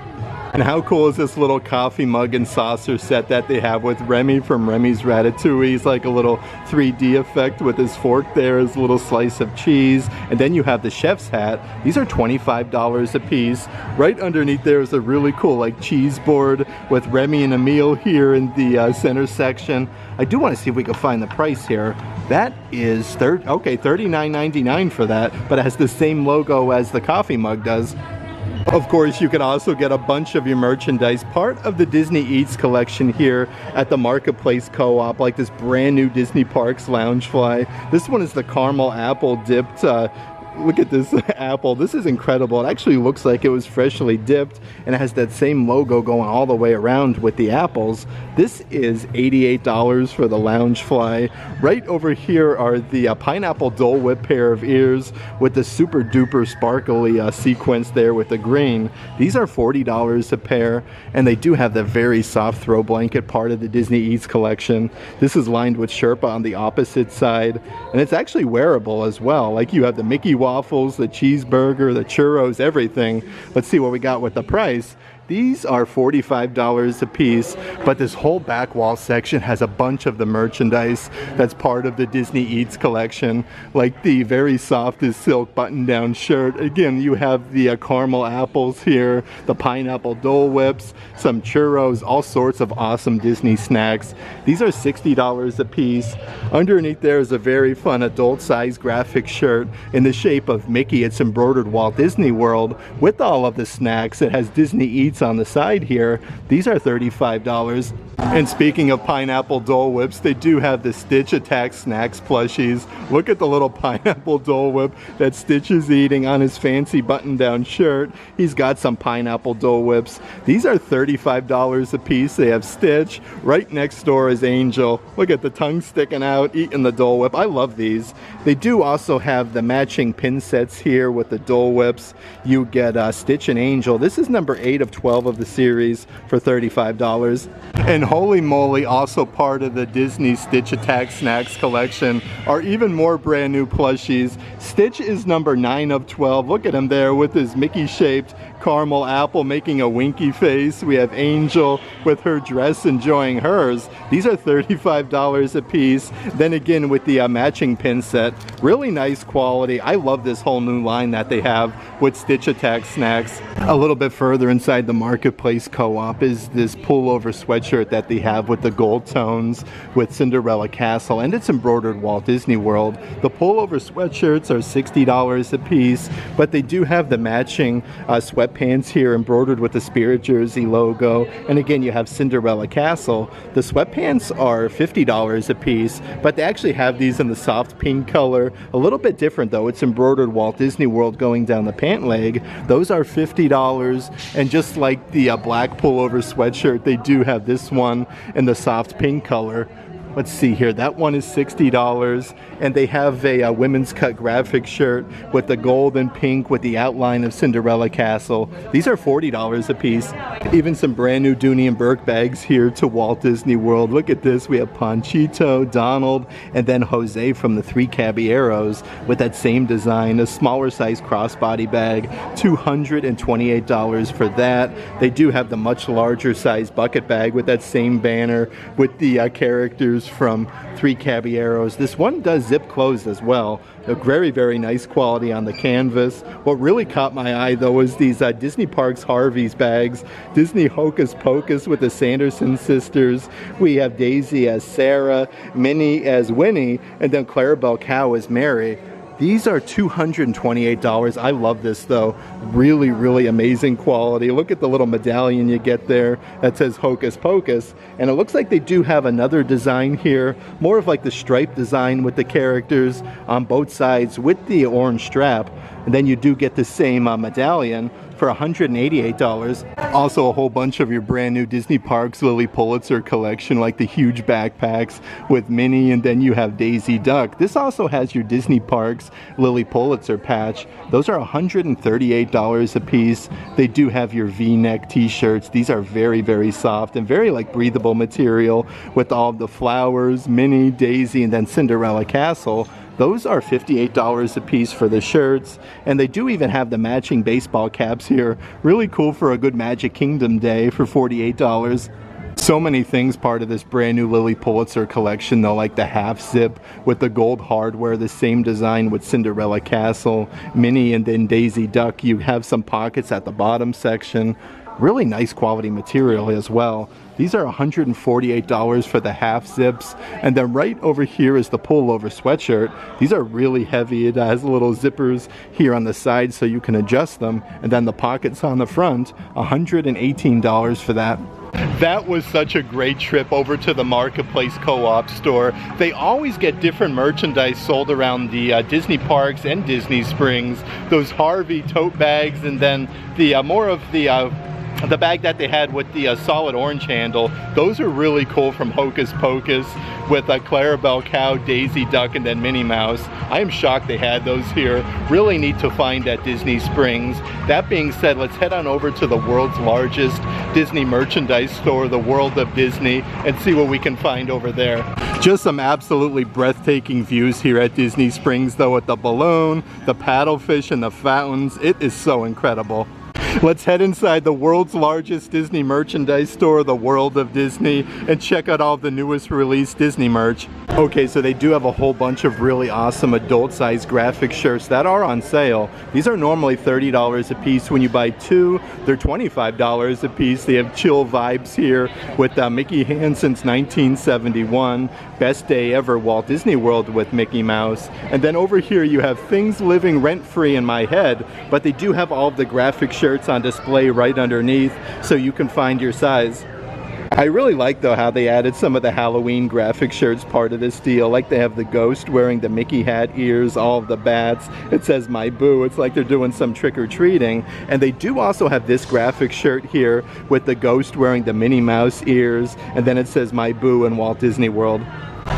And how cool is this little coffee mug and saucer set that they have with Remy from Remy's Ratatouille? He's like a little 3D effect with his fork there, his little slice of cheese. And then you have the chef's hat. These are $25 a piece. Right underneath there is a really cool like cheese board with Remy and Emile here in the center section. I do want to see if we can find the price here. That is $39.99 for that, but it has the same logo as the coffee mug does. Of course, you can also get a bunch of your merchandise, part of the Disney Eats collection here at the Marketplace Co-op, like this brand new Disney Parks Loungefly. This one is the caramel apple dipped. Look at this apple. This is incredible. It actually looks like it was freshly dipped, and it has that same logo going all the way around with the apples. This is $88 for the Loungefly. Right over here are the pineapple Dole Whip pair of ears with the super duper sparkly sequence there with the green. These are $40 a pair, and they do have the very soft throw blanket part of the Disney Eats collection. This is lined with Sherpa on the opposite side, and it's actually wearable as well. Like you have the Mickey waffles, the cheeseburger, the churros, everything. Let's see what we got with the price. These are $45 a piece, but this whole back wall section has a bunch of the merchandise that's part of the Disney Eats collection, like the very softest silk button-down shirt. Again, you have the caramel apples here, the pineapple Dole Whips, some churros, all sorts of awesome Disney snacks. These are $60 a piece. Underneath there is a very fun adult-size graphic shirt in the shape of Mickey. It's embroidered Walt Disney World with all of the snacks. It has Disney Eats on the side here. These are $35. And speaking of pineapple Dole Whips, they do have the Stitch Attack Snacks plushies. Look at the little pineapple Dole Whip that Stitch is eating on his fancy button-down shirt. He's got some pineapple Dole Whips. These are $35 a piece. They have Stitch. Right next door is Angel. Look at the tongue sticking out, eating the Dole Whip. I love these. They do also have the matching pin sets here with the Dole Whips. You get Stitch and Angel. This is number 8 of 12 of the series for $35. And holy moly, also part of the Disney Stitch Attack Snacks collection are even more brand new plushies. Stitch is number 9 of 12. Look at him there with his Mickey-shaped caramel apple making a winky face. We have Angel with her dress enjoying hers. These are $35 a piece. Then again with the matching pin set. Really nice quality. I love this whole new line that they have with Stitch Attack Snacks. A little bit further inside the Marketplace Co-op is this pullover sweatshirt that they have with the gold tones with Cinderella Castle, and it's embroidered Walt Disney World. The pullover sweatshirts are $60 a piece, but they do have the matching sweatpants here embroidered with the Spirit Jersey logo, and again you have Cinderella Castle. The sweatpants are $50 a piece, but they actually have these in the soft pink color, a little bit different though. It's embroidered Walt Disney World going down the pant leg. Those are $50, and just like the black pullover sweatshirt, they do have this one in the soft pink color. Let's see here, that one is $60, and they have a women's cut graphic shirt with the gold and pink with the outline of Cinderella Castle. These are $40 a piece. Even some brand new Dooney and Burke bags here to Walt Disney World. Look at this, we have Panchito, Donald, and then Jose from the Three Caballeros with that same design, a smaller size crossbody bag, $228 for that. They do have the much larger size bucket bag with that same banner with the characters from Three Caballeros. This one does zip closed as well. A very, very nice quality on the canvas. What really caught my eye though is these Disney Parks Harvey's bags. Disney Hocus Pocus with the Sanderson sisters. We have Daisy as Sarah, Minnie as Winnie, and then Clarabelle Cow as Mary. These are $228. I love this though. Really, really amazing quality. Look at the little medallion you get there that says Hocus Pocus. And it looks like they do have another design here, more of like the stripe design with the characters on both sides with the orange strap. And then you do get the same medallion for $188. Also a whole bunch of your brand new Disney Parks Lily Pulitzer collection, like the huge backpacks with Minnie, and then you have Daisy Duck. This also has your Disney Parks Lily Pulitzer patch. Those are $138 a piece. They do have your V-neck t-shirts. These are very, very soft and very like breathable material with all the flowers, Minnie, Daisy, and then Cinderella Castle. Those are $58 a piece for the shirts, and they do even have the matching baseball caps here. Really cool for a good Magic Kingdom day for $48. So many things part of this brand new Lily Pulitzer collection though, like the half zip with the gold hardware, the same design with Cinderella Castle, Minnie, and then Daisy Duck. You have some pockets at the bottom section. Really nice quality material as well. These are $148 for the half zips, and then right over here is the pullover sweatshirt. These are really heavy. It has little zippers here on the side so you can adjust them, and then the pockets on the front, $118 for that. That was such a great trip over to the Marketplace Co-op store. They always get different merchandise sold around the Disney parks and Disney Springs. Those Harvey tote bags, and then the more of the bag that they had with the solid orange handle. Those are really cool from Hocus Pocus with Clarabelle Cow, Daisy Duck, and then Minnie Mouse. I am shocked they had those here. Really neat to find at Disney Springs. That being said, let's head on over to the world's largest Disney merchandise store, the World of Disney, and see what we can find over there. Just some absolutely breathtaking views here at Disney Springs though, with the balloon, the paddlefish, and the fountains. It is so incredible. Let's head inside the world's largest Disney merchandise store, the World of Disney, and check out all of the newest released Disney merch. Okay, so they do have a whole bunch of really awesome adult-sized graphic shirts that are on sale. These are normally $30 a piece. When you buy two, they're $25 a piece. They have chill vibes here with Mickey Hand since 1971. Best day ever, Walt Disney World with Mickey Mouse. And then over here you have things living rent-free in my head, but they do have all of the graphic shirts on display right underneath so you can find your size. I really like though how they added some of the Halloween graphic shirts part of this deal. Like they have the ghost wearing the Mickey hat ears, all of the bats. It says my boo. It's like they're doing some trick-or-treating. And they do also have this graphic shirt here with the ghost wearing the Minnie Mouse ears, and then it says my boo in Walt Disney World.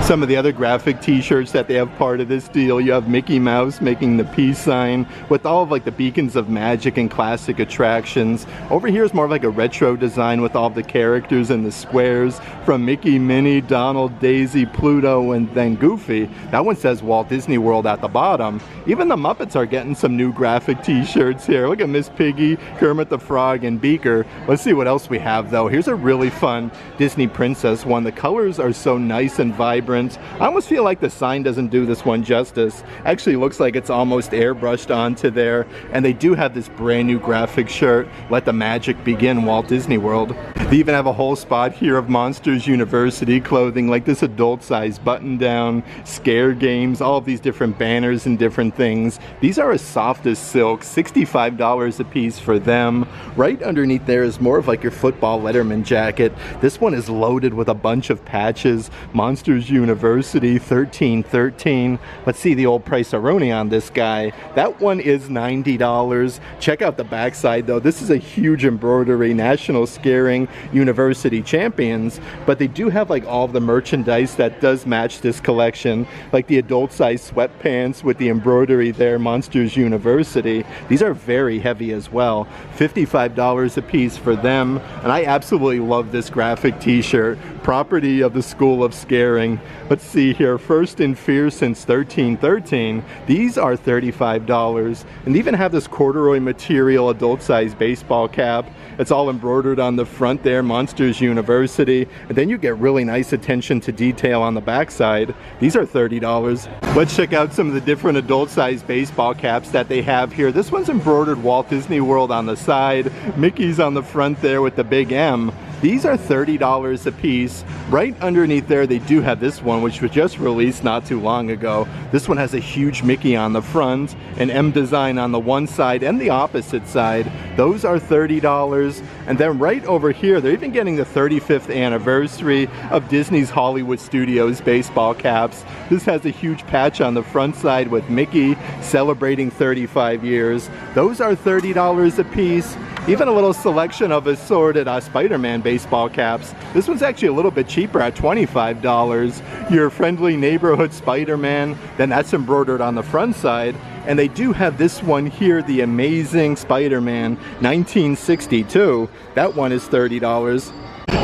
Some of the other graphic t-shirts that they have part of this deal, you have Mickey Mouse making the peace sign with all of like the beacons of magic and classic attractions. Over here is more of like a retro design with all of the characters and the squares from Mickey, Minnie, Donald, Daisy, Pluto, and then Goofy. That one says Walt Disney World at the bottom. Even the Muppets are getting some new graphic t-shirts here. Look at Miss Piggy, Kermit the Frog, and Beaker. Let's see what else we have though. Here's a really fun Disney Princess one. The colors are so nice and vibrant. different. I almost feel like the sign doesn't do this one justice. Actually looks like it's almost airbrushed onto there. And they do have this brand new graphic shirt, Let the Magic Begin, Walt Disney World. They even have a whole spot here of Monsters University clothing, like this adult size button down, scare games, all of these different banners and different things. These are as soft as silk, $65 a piece for them. Right underneath there is more of like your football Letterman jacket. This one is loaded with a bunch of patches. Monsters University, $13.13. Let's see the old price-a-roni on this guy. That one is $90. Check out the backside though. This is a huge embroidery, National Scaring University Champions, but they do have like all of the merchandise that does match this collection, like the adult size sweatpants with the embroidery there, Monsters University. These are very heavy as well. $55 a piece for them, and I absolutely love this graphic t-shirt, property of the School of Scaring. Let's see here, First in Fear since 1313. These are $35, and they even have this corduroy material adult size baseball cap. It's all embroidered on the front there, Monsters University, and then you get really nice attention to detail on the backside. These are $30. Let's check out some of the different adult size baseball caps that they have here. This one's embroidered Walt Disney World on the side, Mickey's on the front there with the big M. These are $30 a piece. Right underneath there, they do have this one, which was just released not too long ago. This one has a huge Mickey on the front, an M design on the one side and the opposite side. Those are $30. And then right over here, they're even getting the 35th anniversary of Disney's Hollywood Studios baseball caps. This has a huge patch on the front side with Mickey celebrating 35 years. Those are $30 a piece. Even a little selection of assorted Spider-Man baseball caps. This one's actually a little bit cheaper at $25. Your friendly neighborhood Spider-Man, then that's embroidered on the front side. And they do have this one here, the Amazing Spider-Man 1962. That one is $30.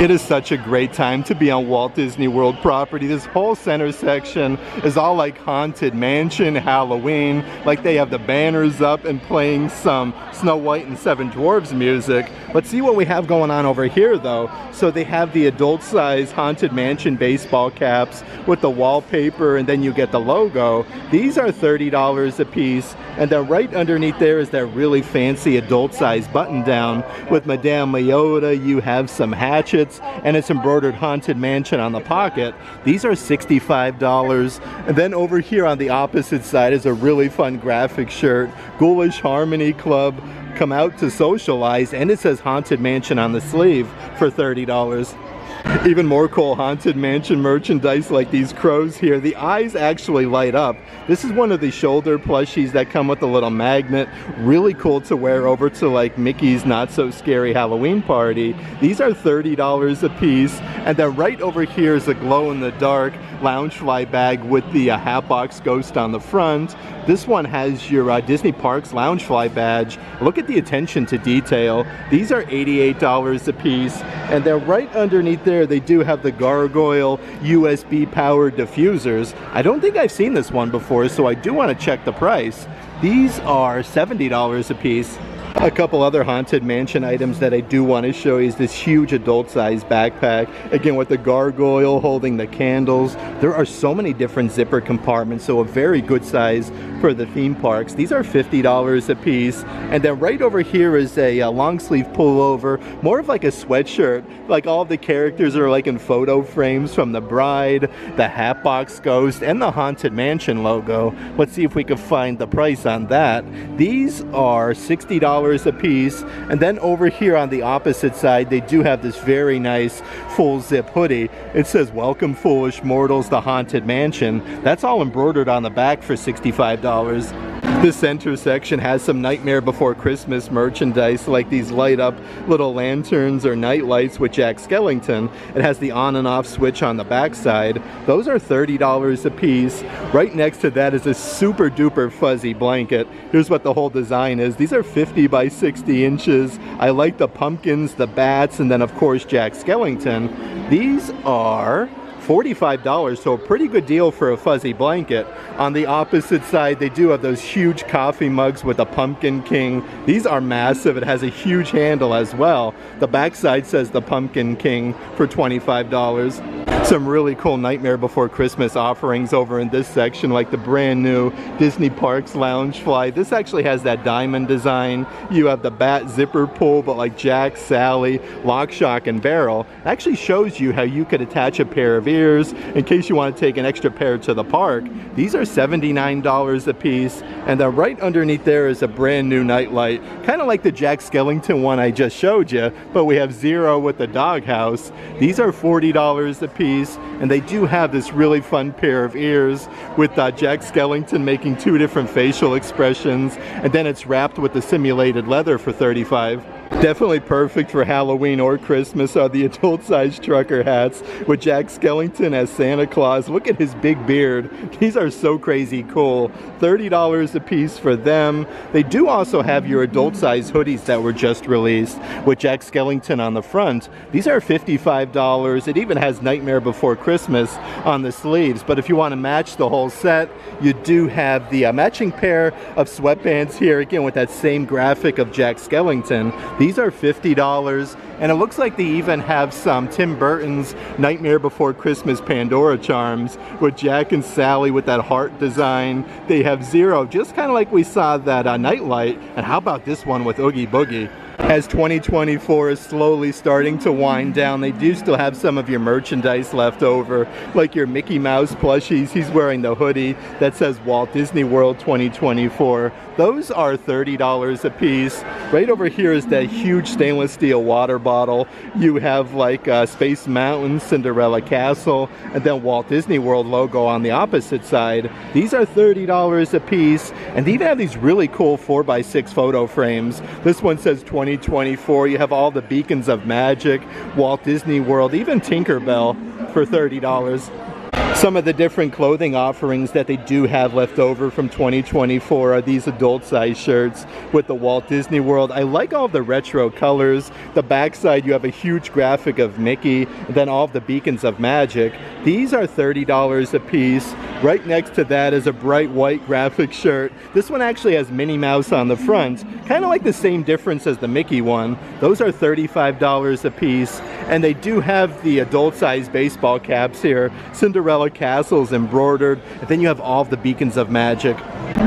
It is such a great time to be on Walt Disney World property. This whole center section is all like Haunted Mansion, Halloween, like they have the banners up and playing some Snow White and Seven Dwarfs music. Let's see what we have going on over here though. So they have the adult size Haunted Mansion baseball caps with the wallpaper, and then you get the logo. These are $30 a piece. And then right underneath there is that really fancy adult size button down with Madame Leota. You have some hatchets, and it's embroidered Haunted Mansion on the pocket. These are $65. And then over here on the opposite side is a really fun graphic shirt, Ghoulish Harmony Club, come out to socialize, and it says Haunted Mansion on the sleeve for $30. Even more cool Haunted Mansion merchandise like these crows here. The eyes actually light up. This is one of the shoulder plushies that come with a little magnet. Really cool to wear over to like Mickey's Not So Scary Halloween Party. These are $30 a piece. And then right over here is a glow-in-the-dark Loungefly bag with the Hatbox Ghost on the front. This one has your Disney Parks Loungefly badge. Look at the attention to detail. These are $88 a piece. And then right underneath there, they do have the Gargoyle USB powered diffusers. I don't think I've seen this one before, so I do want to check the price. These are $70 a piece. A couple other Haunted Mansion items that I do want to show you is this huge adult-sized backpack, again with the gargoyle holding the candles. There are so many different zipper compartments, so a very good size for the theme parks. These are $50 a piece. And then right over here is a long sleeve pullover, more of like a sweatshirt. Like all of the characters are like in photo frames from the Bride, the Hatbox Ghost, and the Haunted Mansion logo. Let's see if we can find the price on that. These are $60 a piece. And then over here on the opposite side, they do have this very nice full zip hoodie. It says "Welcome Foolish Mortals, the Haunted Mansion." That's all embroidered on the back for $65. The center section has some Nightmare Before Christmas merchandise, like these light up little lanterns or night lights with Jack Skellington. It has the on and off switch on the back side. Those are $30 a piece. Right next to that is a super duper fuzzy blanket. Here's what the whole design is. These are 50 by 60 inches. I like the pumpkins, the bats, and then of course Jack Skellington. These are $45, so a pretty good deal for a fuzzy blanket. On the opposite side, they do have those huge coffee mugs with the Pumpkin King. These are massive. It has a huge handle as well. The back side says the Pumpkin King for $25. Some really cool Nightmare Before Christmas offerings over in this section, like the brand new Disney Parks Loungefly. This actually has that diamond design. You have the bat zipper pull, but like Jack, Sally, Lock, Shock, and Barrel. It actually shows you how you could attach a pair of ears in case you want to take an extra pair to the park. These are $79 a piece, and then right underneath there is a brand new nightlight, kind of like the Jack Skellington one I just showed you, but we have Zero with the doghouse. These are $40 a piece. And they do have this really fun pair of ears with Jack Skellington making two different facial expressions, and then it's wrapped with the simulated leather for $35. Definitely perfect for Halloween or Christmas are the adult-sized trucker hats with Jack Skellington as Santa Claus. Look at his big beard. These are so crazy cool. $30 a piece for them. They do also have your adult-sized hoodies that were just released with Jack Skellington on the front. These are $55. It even has Nightmare Before Christmas on the sleeves. But if you want to match the whole set, you do have the matching pair of sweatpants here, again with that same graphic of Jack Skellington. These are $50, and it looks like they even have some Tim Burton's Nightmare Before Christmas Pandora charms with Jack and Sally with that heart design. They have Zero, just kind of like we saw that Nightlight. And how about this one with Oogie Boogie? As 2024 is slowly starting to wind down, they do still have some of your merchandise left over, like your Mickey Mouse plushies. He's wearing the hoodie that says Walt Disney World 2024. Those are $30 a piece. Right over here is that huge stainless steel water bottle. You have like Space Mountain, Cinderella Castle, and then Walt Disney World logo on the opposite side. These are $30 a piece, and they even have these really cool 4x6 photo frames. This one says 2024. You have all the beacons of magic, Walt Disney World, even Tinkerbell for $30. Some of the different clothing offerings that they do have left over from 2024 are these adult-sized shirts with the Walt Disney World. I like all the retro colors. The backside, you have a huge graphic of Mickey, and then all of the beacons of magic. These are $30 a piece. Right next to that is a bright white graphic shirt. This one actually has Minnie Mouse on the front, kind of like the same difference as the Mickey one. Those are $35 a piece, and they do have the adult-sized baseball caps here. Cinderella Castles embroidered, and then you have all of the beacons of magic.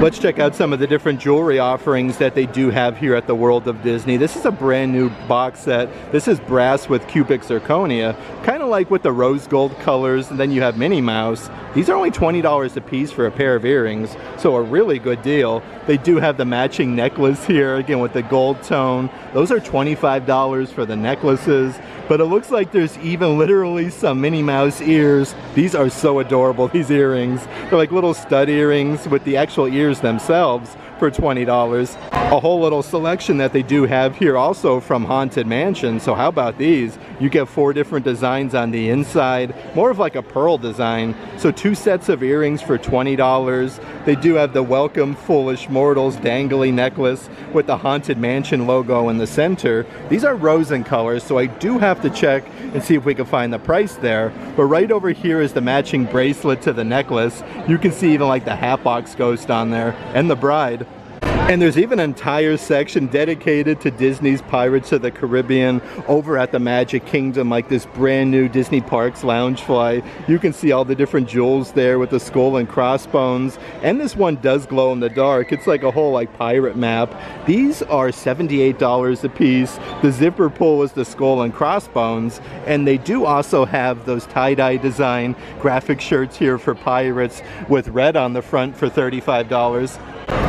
Let's check out some of the different jewelry offerings that they do have here at the World of Disney. This is a brand new box set. This is brass with cubic zirconia, kind of like with the rose gold colors, and then you have Minnie Mouse. These are only $20 a piece for a pair of earrings, so a really good deal. They do have the matching necklace here, again with the gold tone. Those are $25 for the necklaces, but it looks like there's even literally some Minnie Mouse ears. These are so adorable, these earrings. They're like little stud earrings with the actual ears themselves for $20. A whole little selection that they do have here also from Haunted Mansion. So how about these? You get 4 different designs on the inside, more of like a pearl design. So 2 sets of earrings for $20. They do have the Welcome Foolish Mortals dangly necklace with the Haunted Mansion logo in the center. These are rose in color, so I do have to check and see if we can find the price there. But right over here is the matching bracelet to the necklace. You can see even like the Hatbox Ghost on there and the bride. And there's even an entire section dedicated to Disney's Pirates of the Caribbean over at the Magic Kingdom, like this brand new Disney Parks Loungefly. You can see all the different jewels there with the skull and crossbones, and this one does glow in the dark. It's like a whole like pirate map. These are $78 a piece. The zipper pull is the skull and crossbones, and they do also have those tie-dye design graphic shirts here for pirates with red on the front for $35.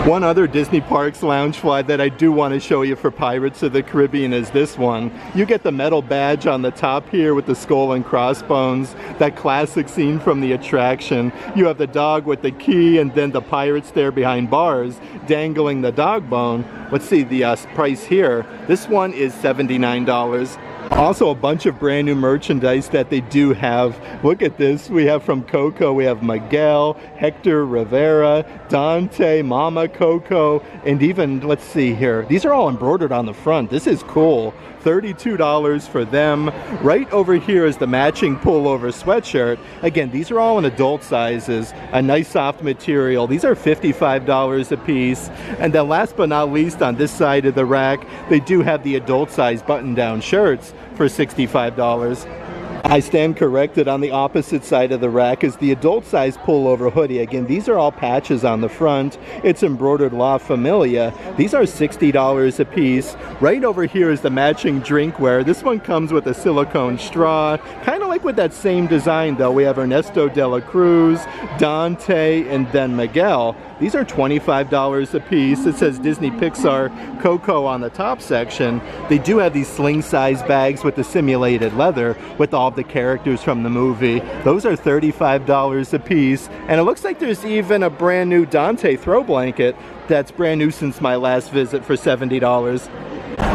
One other Disney Parks Loungefly that I do want to show you for Pirates of the Caribbean is this one. You get the metal badge on the top here with the skull and crossbones, that classic scene from the attraction. You have the dog with the key and then the pirates there behind bars dangling the dog bone. Let's see the price here. This one is $79. Also a bunch of brand new merchandise that they do have. Look at this. We have from Coco, we have Miguel, Hector Rivera, Dante, Mama Coco, and even, let's see here, these are all embroidered on the front. This is cool. $32 for them. Right over here is the matching pullover sweatshirt. Again, these are all in adult sizes, a nice soft material. These are $55 a piece. And then last but not least, on this side of the rack, they do have the adult size button-down shirts for $65. I stand corrected. On the opposite side of the rack is the adult size pullover hoodie. Again, these are all patches on the front. It's embroidered La Familia. These are $60 a piece. Right over here is the matching drinkware. This one comes with a silicone straw, kind of like with that same design though. We have Ernesto de la Cruz, Dante, and then Miguel. These are $25 a piece. It says Disney Pixar Coco on the top section. They do have these sling size bags with the simulated leather with all the characters from the movie. Those are $35 a piece. And it looks like there's even a brand new Dante throw blanket that's brand new since my last visit for $70.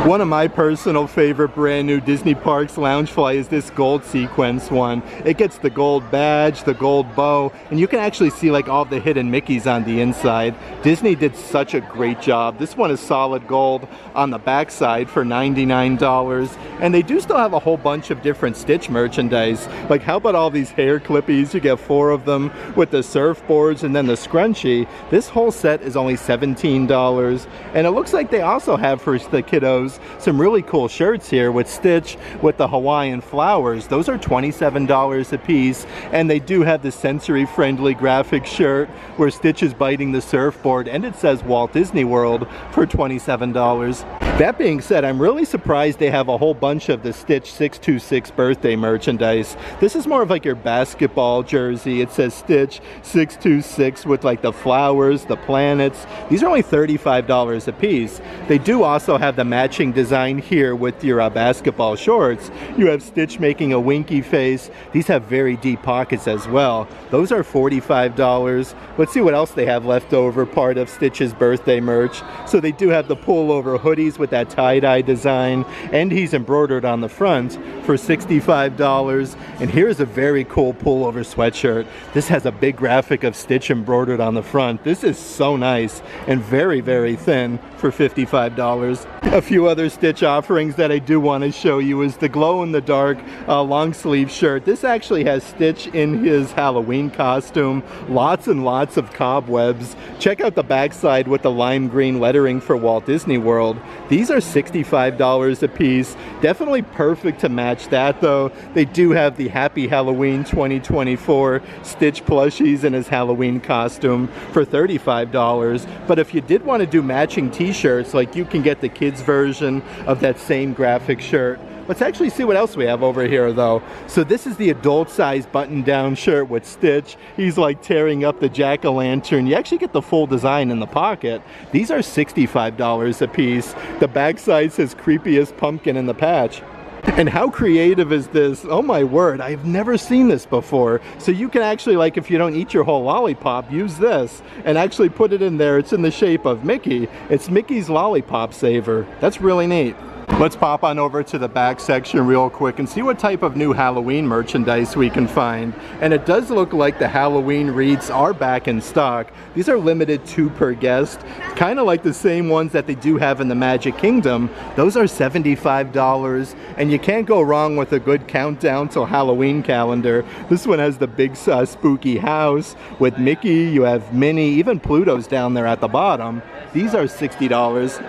One of my personal favorite brand new Disney Parks Loungefly is this gold sequence one. It gets the gold badge, the gold bow, and you can actually see like all the hidden Mickeys on the inside. Disney did such a great job. This one is solid gold on the back side for $99. And they do still have a whole bunch of different Stitch merchandise. Like how about all these hair clippies? You get 4 of them with the surfboards and then the scrunchie. This whole set is only $17. And it looks like they also have for the kiddos some really cool shirts here with Stitch with the Hawaiian flowers. Those are $27 a piece, and they do have the sensory friendly graphic shirt where Stitch is biting the surfboard and it says Walt Disney World for $27. That being said, I'm really surprised they have a whole bunch of the Stitch 626 birthday merchandise. This is more of like your basketball jersey. It says Stitch 626 with like the flowers, the planets. These are only $35 a piece. They do also have the matching design here with your basketball shorts. You have Stitch making a winky face. These have very deep pockets as well. Those are $45. Let's see what else they have left over, part of Stitch's birthday merch. So they do have the pullover hoodies with that tie-dye design, and he's embroidered on the front for $65. And here's a very cool pullover sweatshirt. This has a big graphic of Stitch embroidered on the front. This is so nice and very, very thin for $55. A few other Stitch offerings that I do want to show you is the glow-in-the-dark long sleeve shirt. This actually has Stitch in his Halloween costume. Lots and lots of cobwebs. Check out the backside with the lime green lettering for Walt Disney World. These are $65 a piece. Definitely perfect to match that though. They do have the Happy Halloween 2024 Stitch plushies in his Halloween costume for $35. But if you did want to do matching t-shirts, like you can get the kids version of that same graphic shirt. Let's actually see what else we have over here though. So this is the adult size button-down shirt with Stitch. He's like tearing up the jack-o'-lantern. You actually get the full design in the pocket. These are $65 a piece. The back side says creepiest pumpkin in the patch. And how creative is this? Oh my word, I've never seen this before. So you can actually, like, if you don't eat your whole lollipop, use this and actually put it in there. It's in the shape of Mickey. It's Mickey's Lollipop Saver. That's really neat. Let's pop on over to the back section real quick and see what type of new Halloween merchandise we can find. And it does look like the Halloween wreaths are back in stock. These are limited 2 per guest, kind of like the same ones that they do have in the Magic Kingdom. Those are $75, and you can't go wrong with a good countdown till Halloween calendar. This one has the big spooky house with Mickey. You have Minnie, even Pluto's down there at the bottom. These are $60.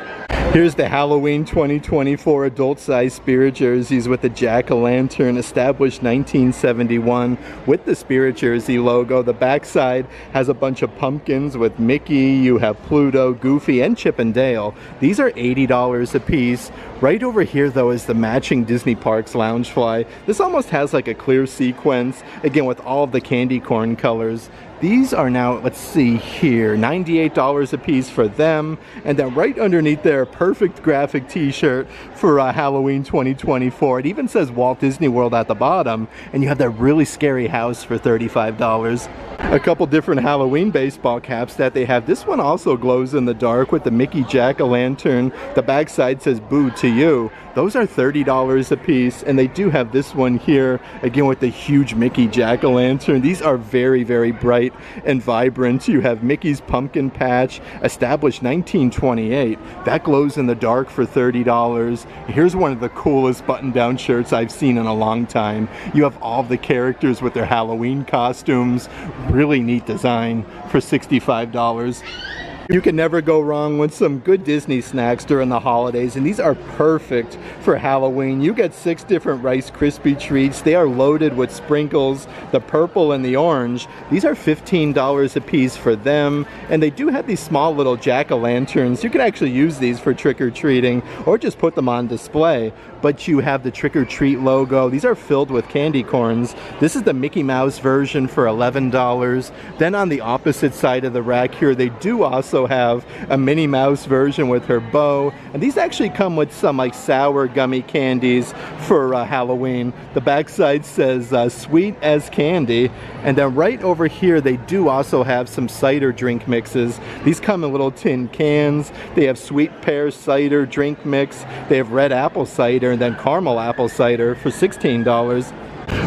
Here's the Halloween 2024 adult-size spirit jerseys with the jack-o'-lantern, established 1971 with the spirit jersey logo. The backside has a bunch of pumpkins with Mickey. You have Pluto, Goofy, and Chip and Dale. These are $80 a piece. Right over here, though, is the matching Disney Parks Loungefly. This almost has like a clear sequence, again, with all of the candy corn colors. These are now, let's see here, $98 a piece for them. And then right underneath there, perfect graphic t-shirt for Halloween 2024. It even says Walt Disney World at the bottom. And you have that really scary house for $35. A couple different Halloween baseball caps that they have. This one also glows in the dark with the Mickey jack-o'-lantern. The backside says Boo to You. Those are $30 a piece, and they do have this one here, again with the huge Mickey jack-o'-lantern. These are very, very bright and vibrant. You have Mickey's pumpkin patch, established 1928. That glows in the dark for $30. Here's one of the coolest button-down shirts I've seen in a long time. You have all the characters with their Halloween costumes. Really neat design for $65. You can never go wrong with some good Disney snacks during the holidays, and these are perfect for Halloween. You get 6 different Rice Krispie treats. They are loaded with sprinkles, the purple and the orange. These are $15 a piece for them, and they do have these small little jack-o'-lanterns. You can actually use these for trick-or-treating or just put them on display. But you have the trick-or-treat logo. These are filled with candy corns. This is the Mickey Mouse version for $11. Then on the opposite side of the rack here, they do also have a Minnie Mouse version with her bow, and these actually come with some like sour gummy candies for Halloween. The backside says sweet as candy, and then right over here they do also have some cider drink mixes. These come in little tin cans. They have sweet pear cider drink mix, they have red apple cider, and then caramel apple cider for $16.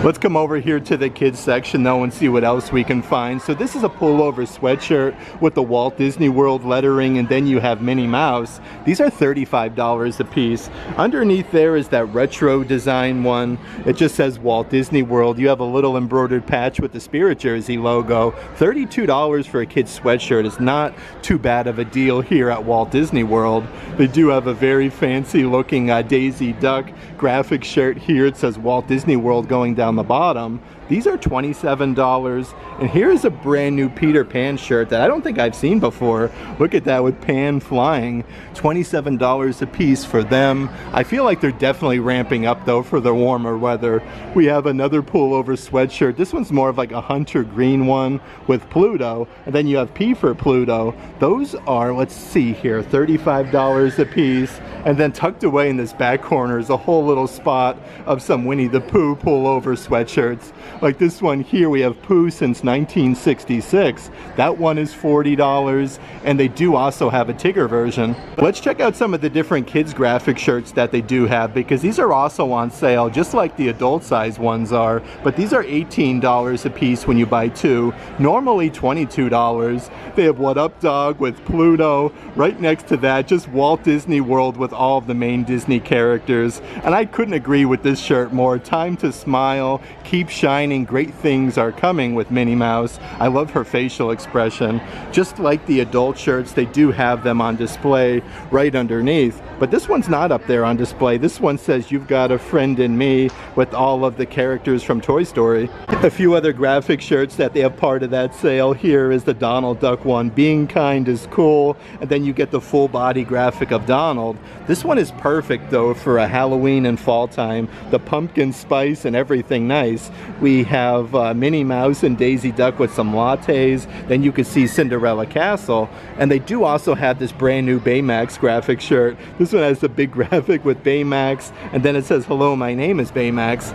Let's come over here to the kids section though and see what else we can find. So this is a pullover sweatshirt with the Walt Disney World lettering, and then you have Minnie Mouse. These are $35 a piece. Underneath there is that retro design one. It just says Walt Disney World. You have a little embroidered patch with the Spirit Jersey logo. $32 for a kid's sweatshirt is not too bad of a deal here at Walt Disney World. They do have a very fancy looking Daisy Duck graphic shirt here. It says Walt Disney World going down the bottom. These are $27, and here's a brand new Peter Pan shirt that I don't think I've seen before. Look at that with Pan flying. $27 a piece for them. I feel like they're definitely ramping up though for the warmer weather. We have another pullover sweatshirt. This one's more of like a hunter green one with Pluto, and then you have P for Pluto. Those are, let's see here, $35 a piece. And then tucked away in this back corner is a whole little spot of some Winnie the Pooh pullover sweatshirts. Like this one here, we have Pooh since 1966. That one is $40, and they do also have a Tigger version. Let's check out some of the different kids graphic shirts that they do have, because these are also on sale, just like the adult size ones are. But these are $18 a piece when you buy 2, normally $22. They have What Up Dog with Pluto. Right next to that, just Walt Disney World with all of the main Disney characters. And I couldn't agree with this shirt more. Time to smile, keep shining, great things are coming with Minnie Mouse. I love her facial expression. Just like the adult shirts, they do have them on display right underneath. But this one's not up there on display. This one says You've Got a Friend in Me with all of the characters from Toy Story. A few other graphic shirts that they have part of that sale here is the Donald Duck one. Being kind is cool, and then you get the full body graphic of Donald. This one is perfect though for a Halloween and fall time. The pumpkin spice and everything nice. We have Minnie Mouse and Daisy Duck with some lattes. Then you can see Cinderella Castle, and they do also have this brand new Baymax graphic shirt. This one has the big graphic with Baymax, and then it says, "Hello, my name is Baymax."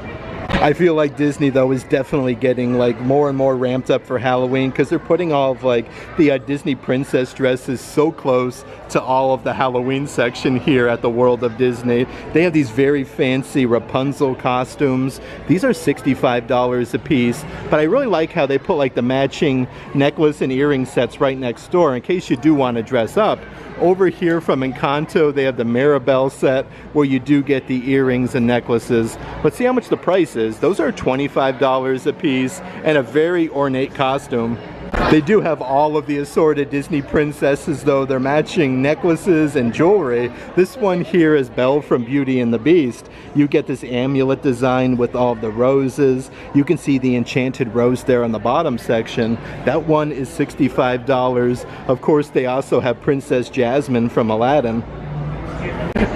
I feel like Disney though is definitely getting like more and more ramped up for Halloween, because they're putting all of like the Disney princess dresses so close to all of the Halloween section here at the World of Disney. They have these very fancy Rapunzel costumes. These are $65 a piece, but I really like how they put like the matching necklace and earring sets right next door in case you do want to dress up. Over here from Encanto, they have the Mirabelle set where you do get the earrings and necklaces. But see how much the price is. Those are $25 a piece and a very ornate costume. They do have all of the assorted Disney princesses though. They're matching necklaces and jewelry. This one here is Belle from Beauty and the Beast. You get this amulet design with all of the roses. You can see the enchanted rose there on the bottom section. That one is $65. Of course, they also have Princess Jasmine from Aladdin.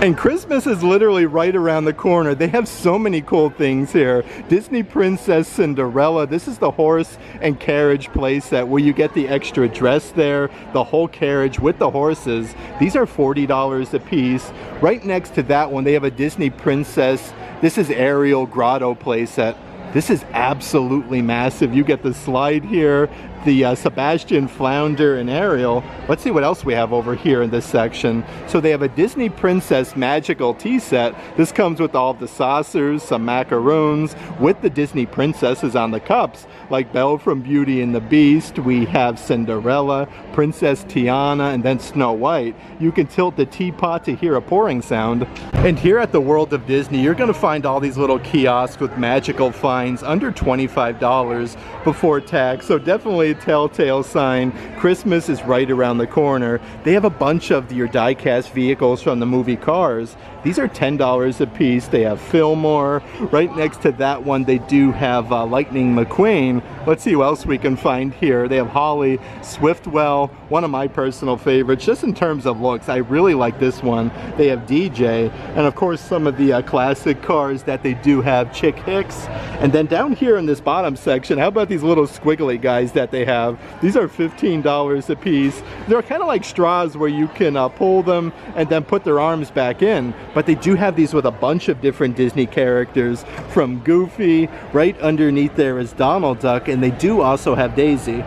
And Christmas is literally right around the corner. They have so many cool things here. Disney Princess Cinderella. This is the horse and carriage playset where you get the extra dress there, the whole carriage with the horses. These are $40 a piece. Right next to that one, they have a Disney Princess. This is Ariel Grotto playset. This is absolutely massive. You get the slide here, the Sebastian Flounder and Ariel. Let's see what else we have over here in this section. So they have a Disney Princess Magical tea set. This comes with all of the saucers, some macaroons, with the Disney princesses on the cups, like Belle from Beauty and the Beast. We have Cinderella, Princess Tiana, and then Snow White. You can tilt the teapot to hear a pouring sound. And here at the World of Disney, you're going to find all these little kiosks with magical finds under $25 before tax. So definitely good telltale sign. Christmas is right around the corner. They have a bunch of your die-cast vehicles from the movie Cars. These are $10 a piece. They have Fillmore. Right next to that one, they do have Lightning McQueen. Let's see what else we can find here. They have Holly Swiftwell, one of my personal favorites, just in terms of looks. I really like this one. They have DJ, and of course some of the classic cars that they do have, Chick Hicks. And then down here in this bottom section, how about these little squiggly guys that they have? These are $15 a piece. They're kind of like straws where you can pull them and then put their arms back in. But they do have these with a bunch of different Disney characters, from Goofy, right underneath there is Donald Duck, and they do also have Daisy.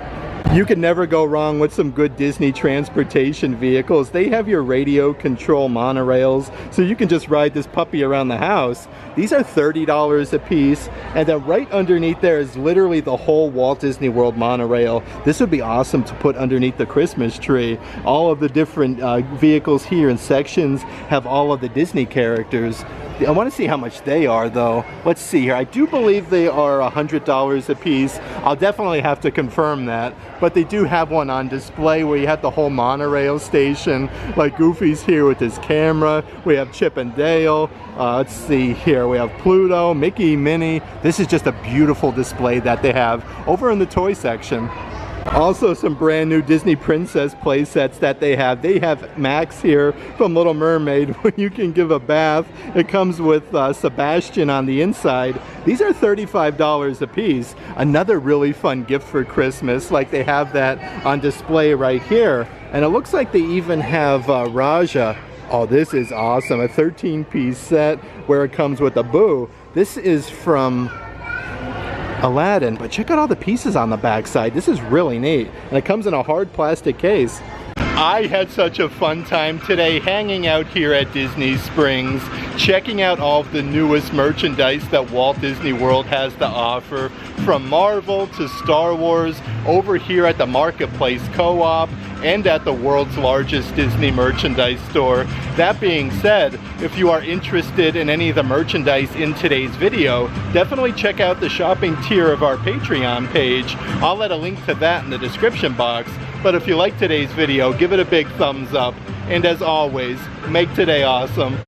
You can never go wrong with some good Disney transportation vehicles. They have your radio control monorails, so you can just ride this puppy around the house. These are $30 a piece, and then right underneath there is literally the whole Walt Disney World monorail. This would be awesome to put underneath the Christmas tree. All of the different vehicles here and sections have all of the Disney characters. I want to see how much they are though. Let's see here. I do believe they are $100 a piece. I'll definitely have to confirm that. But they do have one on display where you have the whole monorail station. Like Goofy's here with his camera. We have Chip and Dale. Let's see here. We have Pluto, Mickey, Minnie. This is just a beautiful display that they have over in the toy section. Also some brand new Disney Princess play sets that they have. They have Max here from Little Mermaid when you can give a bath. It comes with Sebastian on the inside. These are $35 a piece. Another really fun gift for Christmas. Like they have that on display right here. And it looks like they even have Raja. Oh, this is awesome. A 13-piece set where it comes with a Boo. This is from Aladdin, but check out all the pieces on the back side. This is really neat, and it comes in a hard plastic case. I had such a fun time today hanging out here at Disney Springs, checking out all of the newest merchandise that Walt Disney World has to offer, from Marvel to Star Wars, over here at the Marketplace Co-op, and at the world's largest Disney merchandise store. That being said, if you are interested in any of the merchandise in today's video, definitely check out the shopping tier of our Patreon page. I'll add a link to that in the description box. But if you like today's video, give it a big thumbs up. And as always, make today awesome.